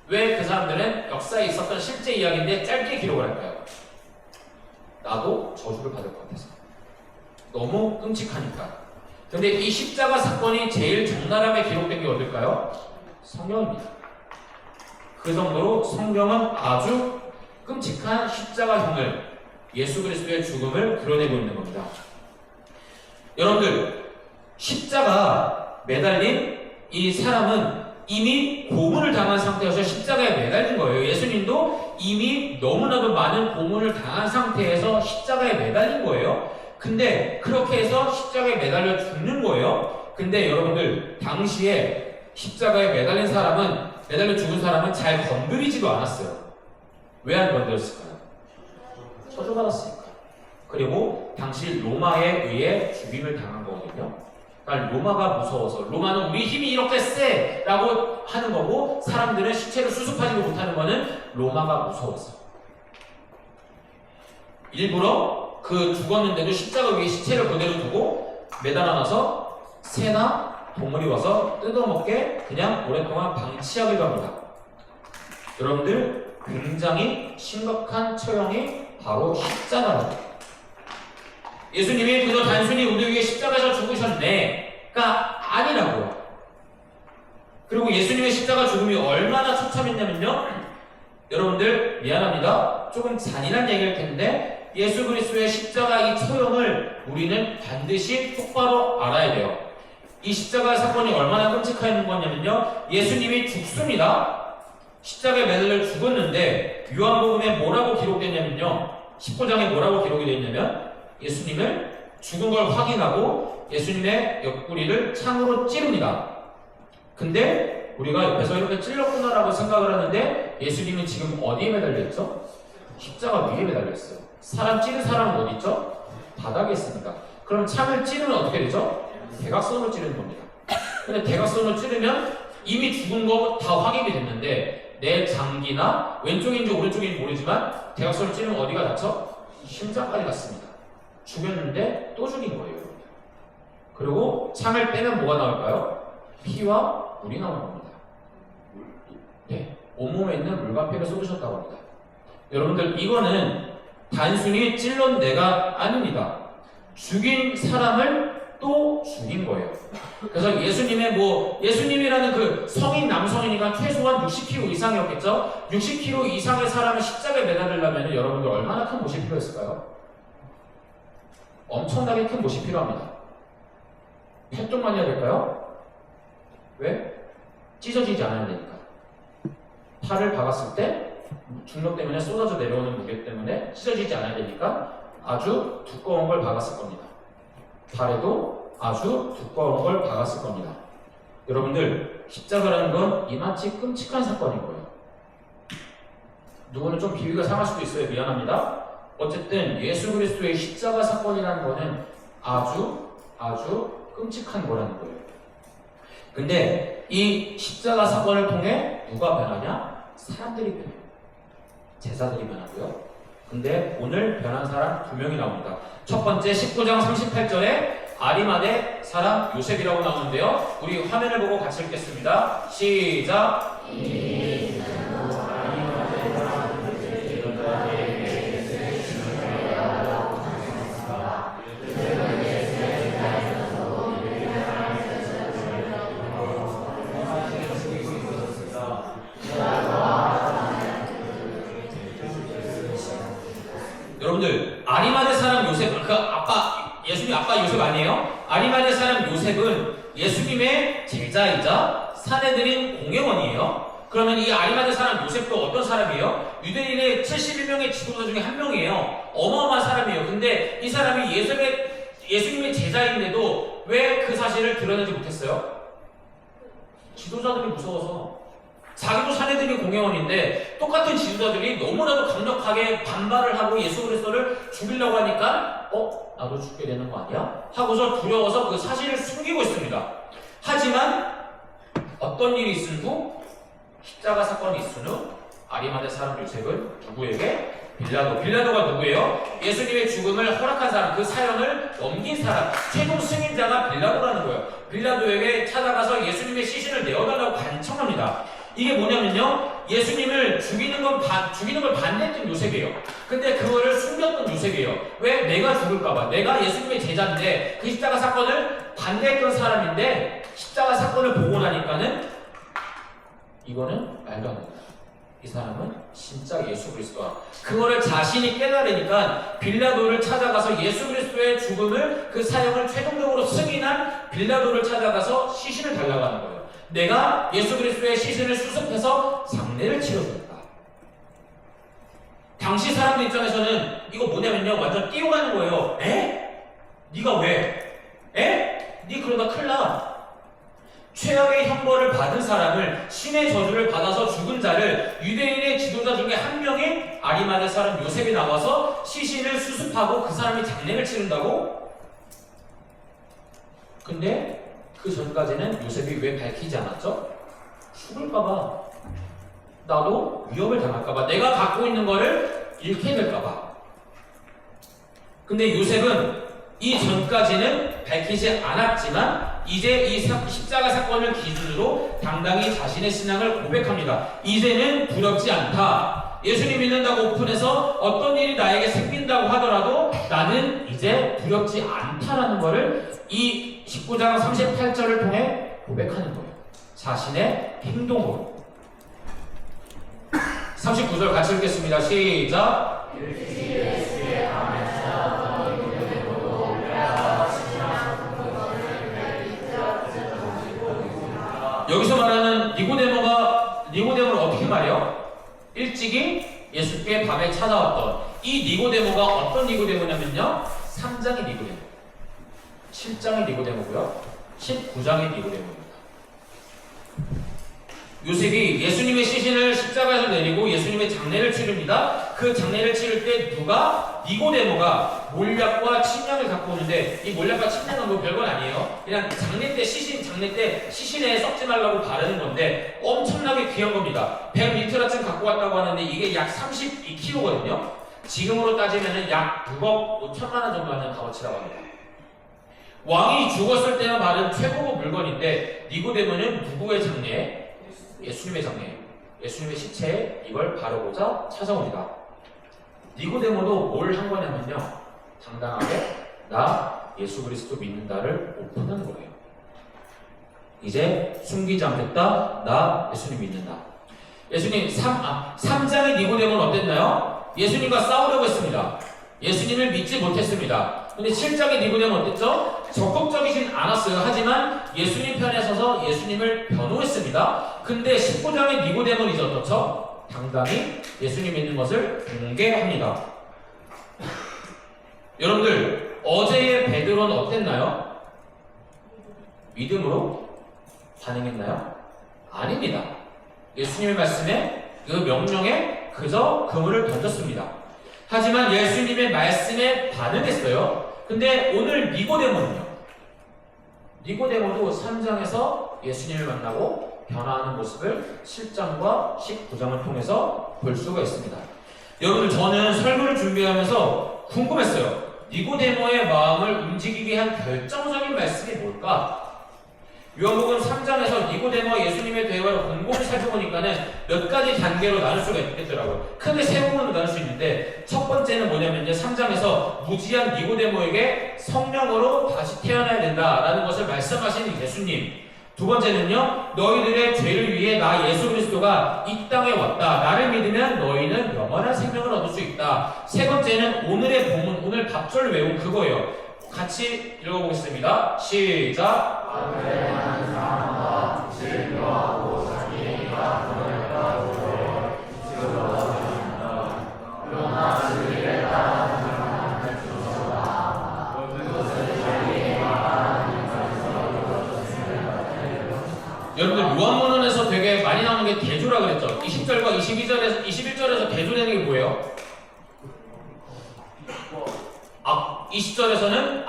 왜 그 사람들은 역사에 있었던 실제 이야기인데 짧게 기록을 할까요? 나도 저주를 받을 것 같아서. 너무 끔찍하니까. 근데 이 십자가 사건이 제일 적나라하게 기록된 게 어딜까요? 성경입니다. 그 정도로 성경은 아주 끔찍한 십자가형을 예수 그리스도의 죽음을 그려내고 있는 겁니다. 여러분들 십자가 매달린 이 사람은 이미 고문을 당한 상태여서 십자가에 매달린 거예요. 예수님도 이미 너무나도 많은 고문을 당한 상태에서 십자가에 매달린 거예요. 근데 그렇게 해서 십자가에 매달려 죽는 거예요. 근데 여러분들 당시에 십자가에 매달려 죽은 사람은 잘 건드리지도 않았어요. 왜 안 건드렸을까요? 처벌받았으니까. 그리고 당시 로마에 의해 죽임을 당한 거거든요. 그러니까 로마가 무서워서. 로마는 우리 힘이 이렇게 세! 라고 하는 거고 사람들은 시체를 수습하지도 못하는 거는 로마가 무서워서. 일부러 그 죽었는데도 십자가 위에 시체를 그대로 두고 매달아놔서 새나 동물이 와서 뜯어먹게 그냥 오랫동안 방치하기도 합니다. 여러분들 굉장히 심각한 처형이 바로 십자가입니다. 예수님이 그저 단순히 우리 위해 십자가에서 죽으셨네가 아니라고요. 그리고 예수님의 십자가 죽음이 얼마나 처참했냐면요. 여러분들 미안합니다. 조금 잔인한 얘기일 텐데 예수 그리스도의 십자가 이 처형을 우리는 반드시 똑바로 알아야 돼요. 이 십자가 사건이 얼마나 끔찍한 거냐면요. 예수님이 죽습니다. 십자가에 매달려 죽었는데 요한복음에 뭐라고 기록됐냐면요. 19장에 뭐라고 기록이 되었냐면 예수님을 죽은 걸 확인하고 예수님의 옆구리를 창으로 찌릅니다. 근데 우리가 옆에서 이렇게 찔렀구나라고 생각을 하는데 예수님은 지금 어디에 매달려 있죠? 십자가 위에 매달려 있어요. 사람 찌른 사람은 어디 있죠? 바닥에 있습니다. 그럼 창을 찌르면 어떻게 되죠? 대각선으로 찌르는 겁니다. 근데 대각선으로 찌르면 이미 죽은 거 다 확인이 됐는데 내 장기나 왼쪽인지 오른쪽인지 모르지만 대각선을 찌르면 어디가 다쳐? 심장까지 갔습니다. 죽였는데 또 죽인 거예요. 그리고 창을 빼면 뭐가 나올까요? 피와 물이 나오는 겁니다. 네, 온몸에 있는 물과 피를 쏟으셨다고 합니다. 여러분들 이거는 단순히 찔른 내가 아닙니다. 죽인 사람을 또 죽인 거예요. 그래서 예수님이라는 그 성인 남성이니까 최소한 60kg 이상이었겠죠? 60kg 이상의 사람을 십자가에 매달리려면 여러분들 얼마나 큰 못이 필요했을까요? 엄청나게 큰 못이 필요합니다. 팔뚝만 해야 될까요? 왜? 찢어지지 않아야 되니까. 팔을 박았을 때 중력 때문에 쏟아져 내려오는 무게 때문에 찢어지지 않아야 되니까 아주 두꺼운 걸 박았을 겁니다. 발에도 아주 두꺼운 걸 박았을 겁니다. 여러분들 십자가라는 건 이마치 끔찍한 사건인 거예요. 누구는 좀 비위가 상할 수도 있어요. 미안합니다. 어쨌든 예수 그리스도의 십자가 사건이라는 거는 아주 끔찍한 거라는 거예요. 근데 이 십자가 사건을 통해 누가 변하냐? 사람들이 변해요. 제사들이 변하고요. 근데 오늘 변한 사람 2명이 나옵니다. 첫 번째 19장 38절에 아리마대 사람 요셉이라고 나오는데요. 우리 화면을 보고 같이 읽겠습니다. 시작. 여러분들 아리마대 사람 요셉, 그 아빠, 예수님 아빠 요셉 아니에요? 아리마대 사람 요셉은 예수님의 제자이자 사내들인 공회원이에요. 그러면 이 아리마대 사람 요셉도 어떤 사람이에요? 유대인의 71명의 지도자 중에 한 명이에요. 어마어마한 사람이에요. 근데 이 사람이 예수님의 제자인데도 왜 그 사실을 드러내지 못했어요? 지도자들이 무서워서. 자기도 사내들이 공회원인데 똑같은 지도자들이 너무나도 강력하게 반발을 하고 예수 그리스도를 죽이려고 하니까 나도 죽게 되는 거 아니야? 하고서 두려워서 그 사실을 숨기고 있습니다. 하지만 어떤 일이 있은 후 십자가 사건이 있은 후 아리마대 사람 요셉은 누구에게? 빌라도가 누구예요? 예수님의 죽음을 허락한 사람, 그 사연을 넘긴 사람, 최종 승인자가 빌라도라는 거예요. 빌라도에게 찾아가서 예수님의 시신을 내어달라고 간청합니다. 이게 뭐냐면요, 예수님을 죽이는 걸 반대했던 요셉이에요. 근데 그거를 숨겼던 요셉이에요. 왜? 내가 죽을까봐. 내가 예수님의 제자인데 그 십자가 사건을 반대했던 사람인데 십자가 사건을 보고 나니까는 이거는 말도 안 된다. 이 사람은 진짜 예수 그리스도야. 그거를 자신이 깨달으니까 빌라도를 찾아가서 예수 그리스도의 죽음을, 그 사형을 최종적으로 승인한 빌라도를 찾아가서 시신을 달라고 하는 거예요. 내가 예수 그리스도의 시신을 수습해서 장례를 치러준다. 당시 사람들 입장에서는 이거 뭐냐면요, 완전 뛰어가는 거예요. 에? 네가 왜? 에? 네 그러다 큰일 나. 최악의 형벌을 받은 사람을, 신의 저주를 받아서 죽은 자를 유대인의 지도자 중에 한 명이 아리마대 사람 요셉이 나와서 시신을 수습하고 그 사람이 장례를 치른다고? 근데 그 전까지는 요셉이 왜 밝히지 않았죠? 죽을까봐, 나도 위협을 당할까봐, 내가 갖고 있는 거를 잃게 될까봐. 근데 요셉은 이 전까지는 밝히지 않았지만 이제 이 십자가 사건을 기준으로 당당히 자신의 신앙을 고백합니다. 이제는 두렵지 않다. 예수님 믿는다고 오픈해서 어떤 일이 나에게 생긴다고 하더라도 나는 이제 두렵지 않다라는 것을 이 19장 38절을 통해 고백하는 거예요. 자신의 행동으로. 39절 같이 읽겠습니다. 시작. 여기서 말하는 니고데모를 어떻게 말해요? 일찍이 예수께 밤에 찾아왔던 이 니고데모가 어떤 니고데모냐면요, 3장의 니고데모, 7장의 니고데모고요, 19장의 니고데모입니다. 요셉이 예수님의 시신을 십자가에서 내리고 예수님의 장례를 치릅니다. 그 장례를 치를 때 니고데모가 몰약과 침량을 갖고 오는데, 이 몰약과 침량은 뭐 별건 아니에요. 그냥 장례 때 시신에 썩지 말라고 바르는 건데 엄청나게 귀한 겁니다. 100리터라쯤 갖고 왔다고 하는데 이게 약 32kg거든요. 지금으로 따지면 약 6억 5천만 원 정도 하는 값어치라고 합니다. 왕이 죽었을 때나 마른 최고급 물건인데 니고데모는 누구의 장례? 예수님의 장례, 예수님의 시체에 이걸 바르고자 찾아옵니다. 니고데모도 뭘 한 거냐면요, 당당하게 나 예수 그리스도 믿는다를 오픈하는 거예요. 이제 숨기지 않겠다. 나 예수님 믿는다. 예수님 3장의 니고데모는 어땠나요? 예수님과 싸우려고 했습니다. 예수님을 믿지 못했습니다. 근데 7장의 니고데모는 어땠죠? 적극적이진 않았어요. 하지만 예수님 편에 서서 예수님을 변호했습니다. 근데 19장의 니고데모는 이제 어떻죠? 당당히 예수님 믿는 것을 공개합니다. 여러분들, 어제의 베드로는 어땠나요? 믿음으로 반응했나요? 아닙니다. 예수님의 말씀에, 그 명령에 그저 그물을 던졌습니다. 하지만 예수님의 말씀에 반응했어요. 근데 오늘 니고데모는요, 니고데모도 3장에서 예수님을 만나고 변화하는 모습을 7장과 19장을 통해서 볼 수가 있습니다. 여러분들, 저는 설교를 준비하면서 궁금했어요. 니고데모의 마음을 움직이게 한 결정적인 말씀이 뭘까? 요한복음 3장에서 니고데모와 예수님의 대화를 곰곰이 살펴보니까는 몇 가지 단계로 나눌 수가 있겠더라고요. 크게 세 부분으로 나눌 수 있는데, 첫 번째는 뭐냐면 3장에서 무지한 니고데모에게 성령으로 다시 태어나야 된다라는 것을 말씀하시는 예수님. 두 번째는요, 너희들의 죄를 위해 나 예수 그리스도가 이 땅에 왔다. 나를 믿으면 너희는 영원한 생명을 얻을 수 있다. 세 번째는 오늘의 본문, 오늘 밥절 외운 그거예요. 같이 읽어보겠습니다. 시작. 여러분들, 요한복음에서 되게 많이 나오는 게 대조라 그랬죠. 20절과 21절에서 대조되는 게 뭐예요? 20절에서는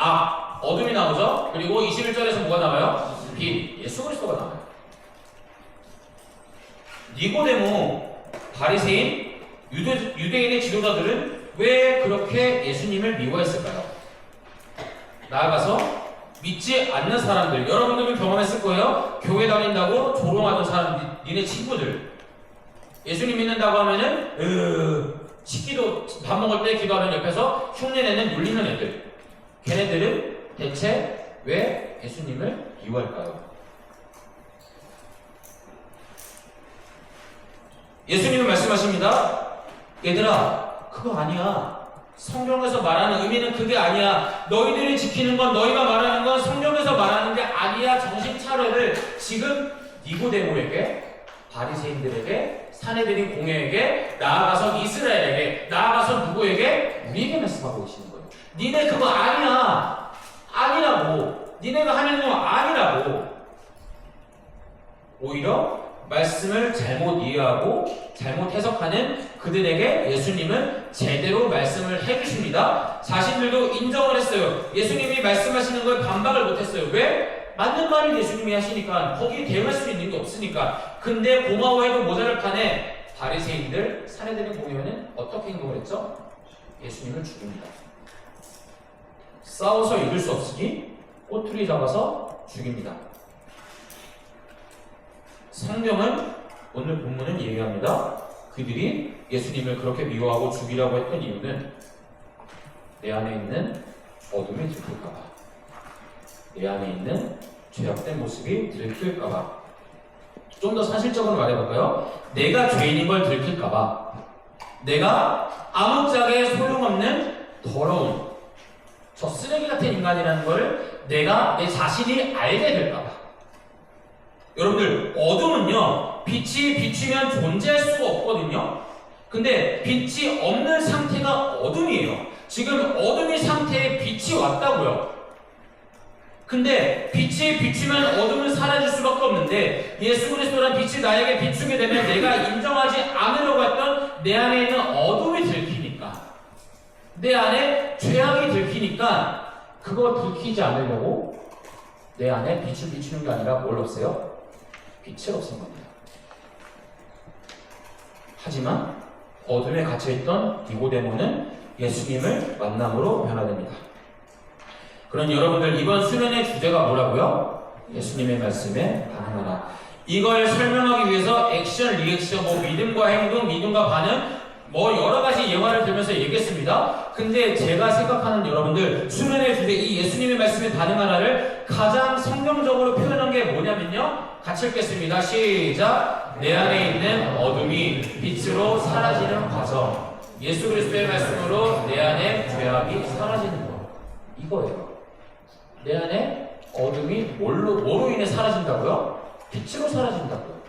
어둠이 나오죠. 그리고 21절에서 뭐가 나와요? 빛, 예수 그리스도가 나와요. 니고데모, 바리새인, 유대인의 지도자들은 왜 그렇게 예수님을 미워했을까요? 나아가서 믿지 않는 사람들, 여러분들은 경험했을 거예요. 교회 다닌다고 조롱하던 사람, 니네 친구들. 예수님 믿는다고 하면은 식기도, 밥 먹을 때 기도하면 옆에서 흉내내는 눌리는 애들. 걔네들은 대체 왜 예수님을 미워할까요? 예수님은 말씀하십니다. 얘들아, 그거 아니야. 성경에서 말하는 의미는 그게 아니야. 너희들이 지키는 건, 너희가 말하는 건 성경에서 말하는 게 아니야. 정신 차려를 지금 니고데모에게, 바리새인들에게, 사내들인 공회에게, 나아가서 이스라엘에게, 나아가서 누구에게? 우리에게 말씀하고 계시는 거예요. 니네 그거 아니야. 아니라고. 니네가 하는 건 아니라고. 오히려 말씀을 잘못 이해하고 잘못 해석하는 그들에게 예수님은 제대로 말씀을 해주십니다. 자신들도 인정을 했어요. 예수님이 말씀하시는 걸 반박을 못했어요. 왜? 맞는 말을 예수님이 하시니까, 거기에 대응할 수 있는 게 없으니까. 근데 고마워해도 모자랄 판에 바리새인들, 사내들인 공회는 어떻게 행동을 했죠? 예수님을 죽입니다. 싸워서 이길 수 없으니 꼬투리 잡아서 죽입니다. 성경은, 오늘 본문은 얘기합니다. 그들이 예수님을 그렇게 미워하고 죽이라고 했던 이유는 내 안에 있는 어둠이 들킬까봐, 내 안에 있는 죄악된 모습이 들킬까봐. 좀 더 사실적으로 말해볼까요? 내가 죄인인 걸 들킬까봐, 내가 아무짝에 소용없는 더러운 저 쓰레기 같은 인간이라는 걸 내가 내 자신이 알게 될까봐. 여러분들, 어둠은요, 빛이 비추면 존재할 수가 없거든요. 근데 빛이 없는 상태가 어둠이에요. 지금 어둠의 상태에 빛이 왔다고요. 근데 빛이 비추면 어둠은 사라질 수밖에 없는데, 예수 그리스도란 빛이 나에게 비추게 되면 내가 인정하지 않으려고 했던 내 안에 있는 어둠이 들키니까, 내 안에 죄악이 들키니까, 그거 들키지 않으려고 내 안에 빛을 비추는 게 아니라 뭘 없애요? 빛을 없앤 겁니다. 하지만 어둠에 갇혀있던 니고데모는 예수님을 만남으로 변화됩니다. 그럼 여러분들, 이번 수련의 주제가 뭐라고요? 예수님의 말씀에 반응하라. 이걸 설명하기 위해서 액션, 리액션, 믿음과 행동, 믿음과 반응, 여러 가지 예화를 들면서 얘기했습니다. 근데 제가 생각하는 여러분들, 수련의 주제, 이 예수님의 말씀에 반응하라를 가장 성경적으로 표현한 게 뭐냐면요, 같이 읽겠습니다. 시작. 내 안에 있는 어둠이 빛으로 사라지는 과정. 예수 그리스도의 말씀으로 내 안에 죄악이 사라지는 거, 이거예요. 내 안에 어둠이 뭐로 인해 사라진다고요? 빛으로 사라진다고요.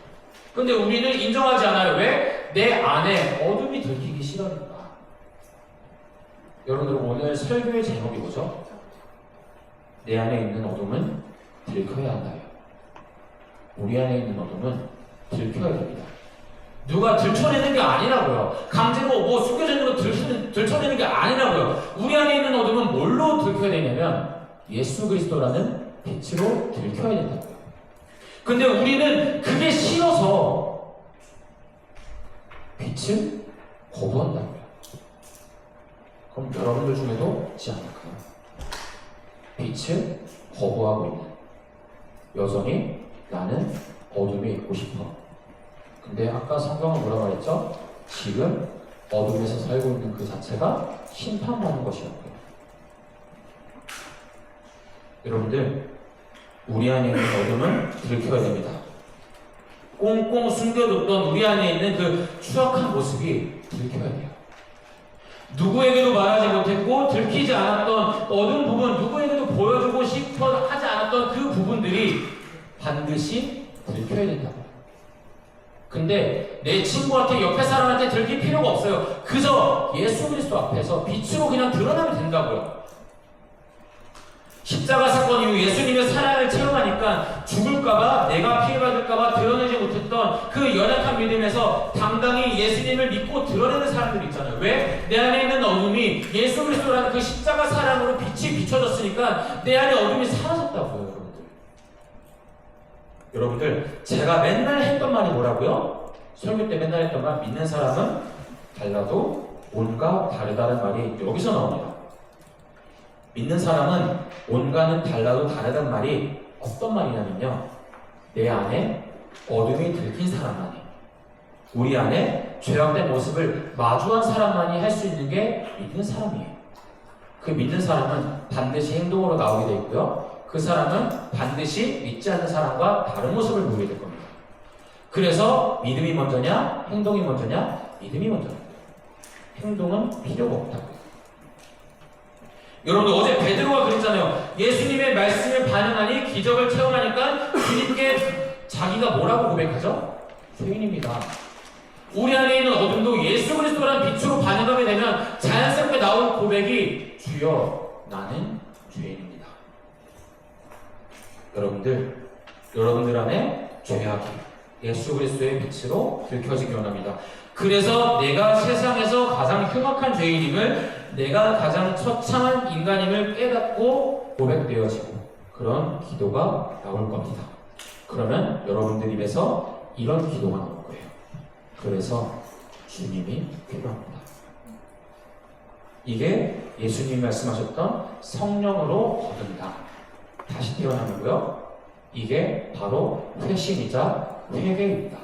근데 우리는 인정하지 않아요. 왜? 내 안에 어둠이 들키기 싫으니까. 여러분들, 오늘 설교의 제목이 뭐죠? 내 안에 있는 어둠은 들켜야 한다요. 우리 안에 있는 어둠은 들켜야 됩니다. 누가 들춰내는 게 아니라고요. 강제로 숨겨진 거 들춰내는 게 아니라고요. 우리 안에 있는 어둠은 뭘로 들켜야 되냐면 예수 그리스도라는 빛으로 들켜야 된다고요. 근데 우리는 그게 싫어서 빛을 거부한다고요. 그럼 여러분들 중에도 있지 않을까요? 빛을 거부하고 있는, 여전히 나는 어둠에 있고 싶어. 근데 아까 성경은 뭐라 말했죠? 지금 어둠에서 살고 있는 그 자체가 심판받는 것이라고요. 여러분들, 우리 안에 있는 어둠은 들켜야 됩니다. 꽁꽁 숨겨뒀던 우리 안에 있는 그 추악한 모습이 들켜야 돼요. 누구에게도 말하지 못했고 들키지 않았던 어두운 부분, 누구에게도 보여주고 싶어 하지 않았던 그 부분들이 반드시 들켜야 된다고요. 근데 내 친구한테, 옆에 사람한테 들킬 필요가 없어요. 그저 예수 그리스도 앞에서 빛으로 그냥 드러나면 된다고요. 십자가 사건 이후 예수님의 사랑을 체험하니까 죽을까봐, 내가 피해받을까봐 드러내지 못했던 그 연약한 믿음에서 당당히 예수님을 믿고 드러내는 사람들이 있잖아요. 왜? 내 안에 있는 어둠이 예수 그리스도라는 그 십자가 사랑으로 빛이 비춰졌으니까 내 안에 어둠이 사라졌다고요. 여러분들, 제가 맨날 했던 말이 뭐라고요? 설교 때 맨날 했던 말, 믿는 사람은 달라도 온과 다르다는 말이 여기서 나옵니다. 믿는 사람은 온과는 달라도 다르다는 말이 어떤 말이냐면요, 내 안에 어둠이 들킨 사람만이, 우리 안에 죄악된 모습을 마주한 사람만이 할 수 있는 게 믿는 사람이에요. 그 믿는 사람은 반드시 행동으로 나오게 되어 있고요, 그 사람은 반드시 믿지 않는 사람과 다른 모습을 보이게 될 겁니다. 그래서 믿음이 먼저냐, 행동이 먼저냐? 믿음이 먼저입니다. 행동은 필요가 없다고요. 여러분들, 어제 베드로가 그랬잖아요. 예수님의 말씀에 반응하니, 기적을 체험하니까 주님께 자기가 뭐라고 고백하죠? 죄인입니다. 우리 안에 있는 어둠도 예수 그리스도라는 빛으로 반응하게 되면 자연스럽게 나온 고백이, 주여 나는 죄인입니다. 여러분들 안에 죄악이 예수 그리스도의 빛으로 들켜지기 원합니다. 그래서 내가 세상에서 가장 흉악한 죄인임을, 내가 가장 처참한 인간임을 깨닫고 고백되어지고 그런 기도가 나올 겁니다. 그러면 여러분들 입에서 이런 기도가 나올 거예요. 그래서 주님이 필요합니다. 이게 예수님이 말씀하셨던 성령으로 거듭나 다시 태어남이고요. 이게 바로 회심이자 회개입니다.